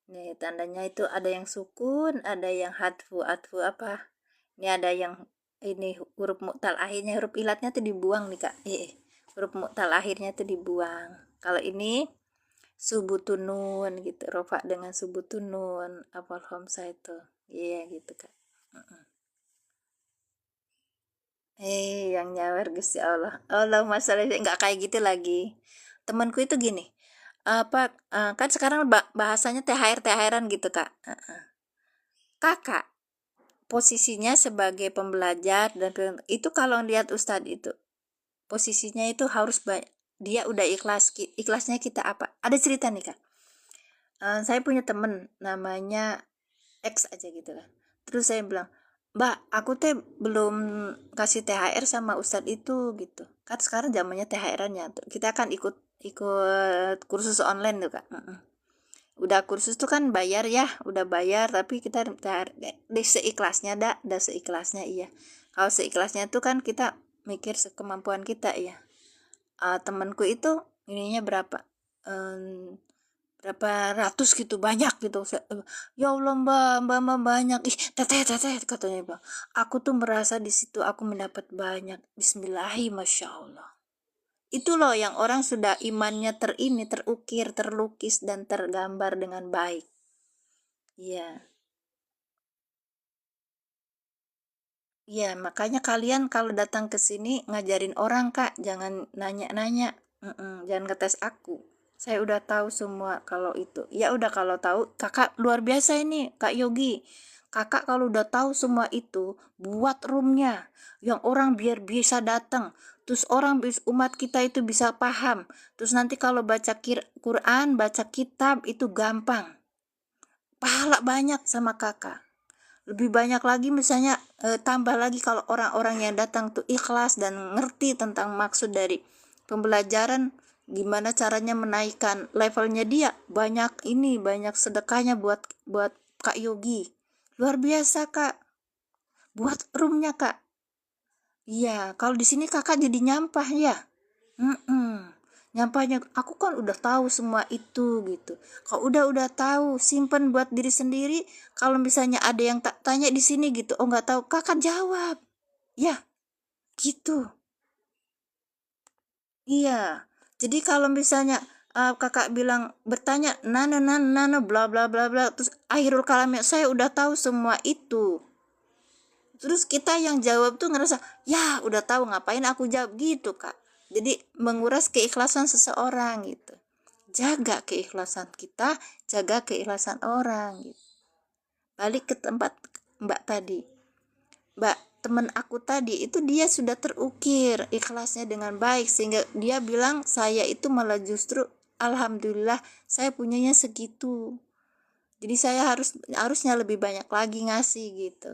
Nih, tandanya itu ada yang sukun, ada yang hadfu. Hadfu apa? Ini ada yang ini huruf mu'tal akhirnya, huruf ilatnya tuh dibuang nih Kak. Huruf mu'tal akhirnya tuh dibuang. Kalau ini subutun nun gitu, rofa dengan subutun nun, apal khamsah itu. Iya gitu Kak. Yang nyawer Gusti Allah. Allahumma sholli, enggak kayak gitu lagi. Temanku itu gini, kan sekarang bahasanya THR THRan gitu Kak. Kakak posisinya sebagai pembelajar dan itu kalau lihat Ustadz itu posisinya itu harus dia udah ikhlasnya kita apa, ada cerita nih Kak. Saya punya temen namanya X aja gitu lah, terus saya bilang, Mbak, aku teh belum kasih THR sama Ustadz itu gitu kan, sekarang zamannya THR-nya tuh kita kan ikut ikut kursus online tuh Kak. Udah kursus tuh kan bayar ya, udah bayar, tapi kita di seikhlasnya dah seikhlasnya. Iya, kalau seikhlasnya tuh kan kita mikir sekemampuan kita ya. Temanku itu ininya berapa, berapa ratus gitu, banyak gitu. Ya Allah mbak banyak, ih teteh katanya bang, aku tuh merasa di situ aku mendapat banyak. Bismillahi, Masya Allah. Itu loh yang orang sudah imannya terukir, terlukis dan tergambar dengan baik. Iya. Iya, makanya kalian kalau datang ke sini ngajarin orang, Kak, jangan nanya-nanya. Jangan ngetes aku. Saya udah tahu semua kalau itu. Ya udah, kalau tahu, Kakak luar biasa ini, Kak Yogi. Kakak kalau udah tahu semua itu, buat roomnya yang orang biar bisa datang. Terus umat kita itu bisa paham. Terus nanti kalau baca Quran, baca kitab itu gampang. Pahala banyak sama Kakak. Lebih banyak lagi misalnya, tambah lagi kalau orang-orang yang datang tuh ikhlas dan ngerti tentang maksud dari pembelajaran, gimana caranya menaikkan levelnya dia, banyak sedekahnya buat buat Kak Yogi. Luar biasa Kak, buat roomnya Kak. Iya, kalau di sini Kakak jadi nyampah ya. Mm-mm. Nyampahnya aku kan udah tahu semua itu gitu. Kalau udah tahu, simpen buat diri sendiri. Kalau misalnya ada yang tak tanya di sini gitu, oh nggak tahu, Kakak jawab. Ya, gitu. Iya. Jadi kalau misalnya Kakak bilang bertanya nano bla bla bla bla, terus akhirul kalamnya saya udah tahu semua itu. Terus kita yang jawab tuh ngerasa, ya udah tahu ngapain aku jawab gitu Kak. Jadi menguras keikhlasan seseorang gitu. Jaga keikhlasan kita, jaga keikhlasan orang gitu. Balik ke tempat Mbak tadi. Mbak, temen aku tadi itu dia sudah terukir ikhlasnya dengan baik, sehingga dia bilang saya itu malah justru alhamdulillah saya punyanya segitu. Jadi saya harusnya lebih banyak lagi ngasih gitu.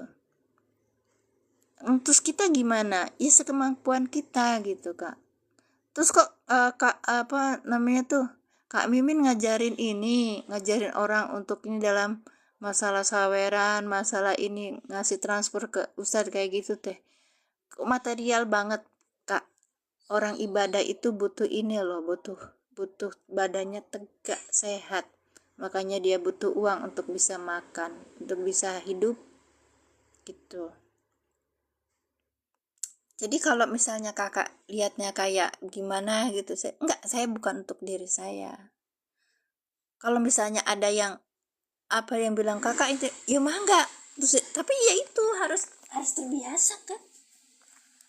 Terus kita gimana? Ya sekemampuan kita gitu Kak. Terus kok Kak apa namanya tuh, Kak Mimin ngajarin orang untuk ini dalam masalah saweran, masalah ini ngasih transfer ke Ustadz kayak gitu teh. Kok material banget Kak. Orang ibadah itu butuh ini loh, butuh badannya tegak, sehat. Makanya dia butuh uang untuk bisa makan, untuk bisa hidup gitu. Jadi kalau misalnya kakak lihatnya kayak gimana gitu, saya bukan untuk diri saya. Kalau misalnya ada yang apa yang bilang kakak itu, ya mangga. Terus, tapi ya itu harus terbiasa kan.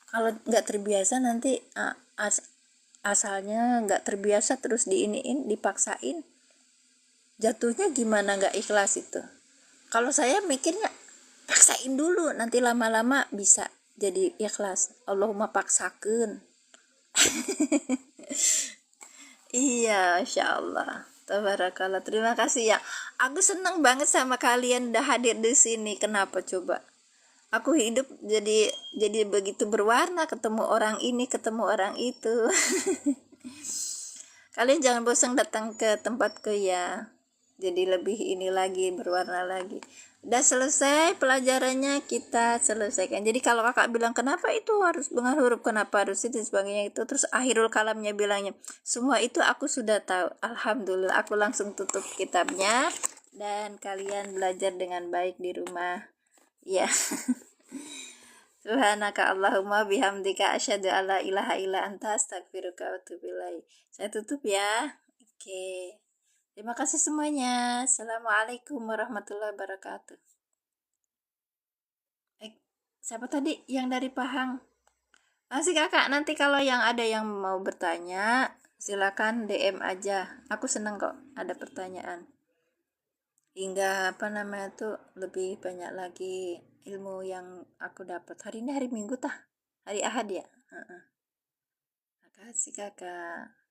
Kalau nggak terbiasa nanti asalnya nggak terbiasa terus diiniin, dipaksain, jatuhnya gimana nggak ikhlas itu. Kalau saya mikirnya paksain dulu, nanti lama-lama bisa jadi ikhlas. Allahumma paksakan. Iya, Masya Allah. Tabarakallah. Terima kasih ya. Aku senang banget sama kalian udah hadir di sini. Kenapa coba? Aku hidup jadi begitu berwarna, ketemu orang ini, ketemu orang itu. Kalian jangan bosan datang ke tempatku ya. Jadi lebih ini lagi, berwarna lagi. Udah selesai pelajarannya, kita selesaikan. Jadi kalau kakak bilang kenapa itu harus dengan huruf, kenapa harus itu sebagainya itu, terus akhirul kalamnya bilangnya semua itu aku sudah tahu. Alhamdulillah, aku langsung tutup kitabnya dan kalian belajar dengan baik di rumah ya. Subhanaka Allahumma bihamdika asyhadu alla ilaha illa anta astaghfiruka wa atubu ilaik. Saya tutup ya. Oke. Terima kasih semuanya. Assalamualaikum warahmatullahi wabarakatuh. Siapa tadi yang dari Pahang? Masih kakak, nanti kalau yang ada yang mau bertanya, silakan DM aja. Aku seneng kok ada pertanyaan. Hingga apa namanya tuh lebih banyak lagi ilmu yang aku dapat. Hari ini hari Minggu tah? Hari Ahad ya? Makasih kakak.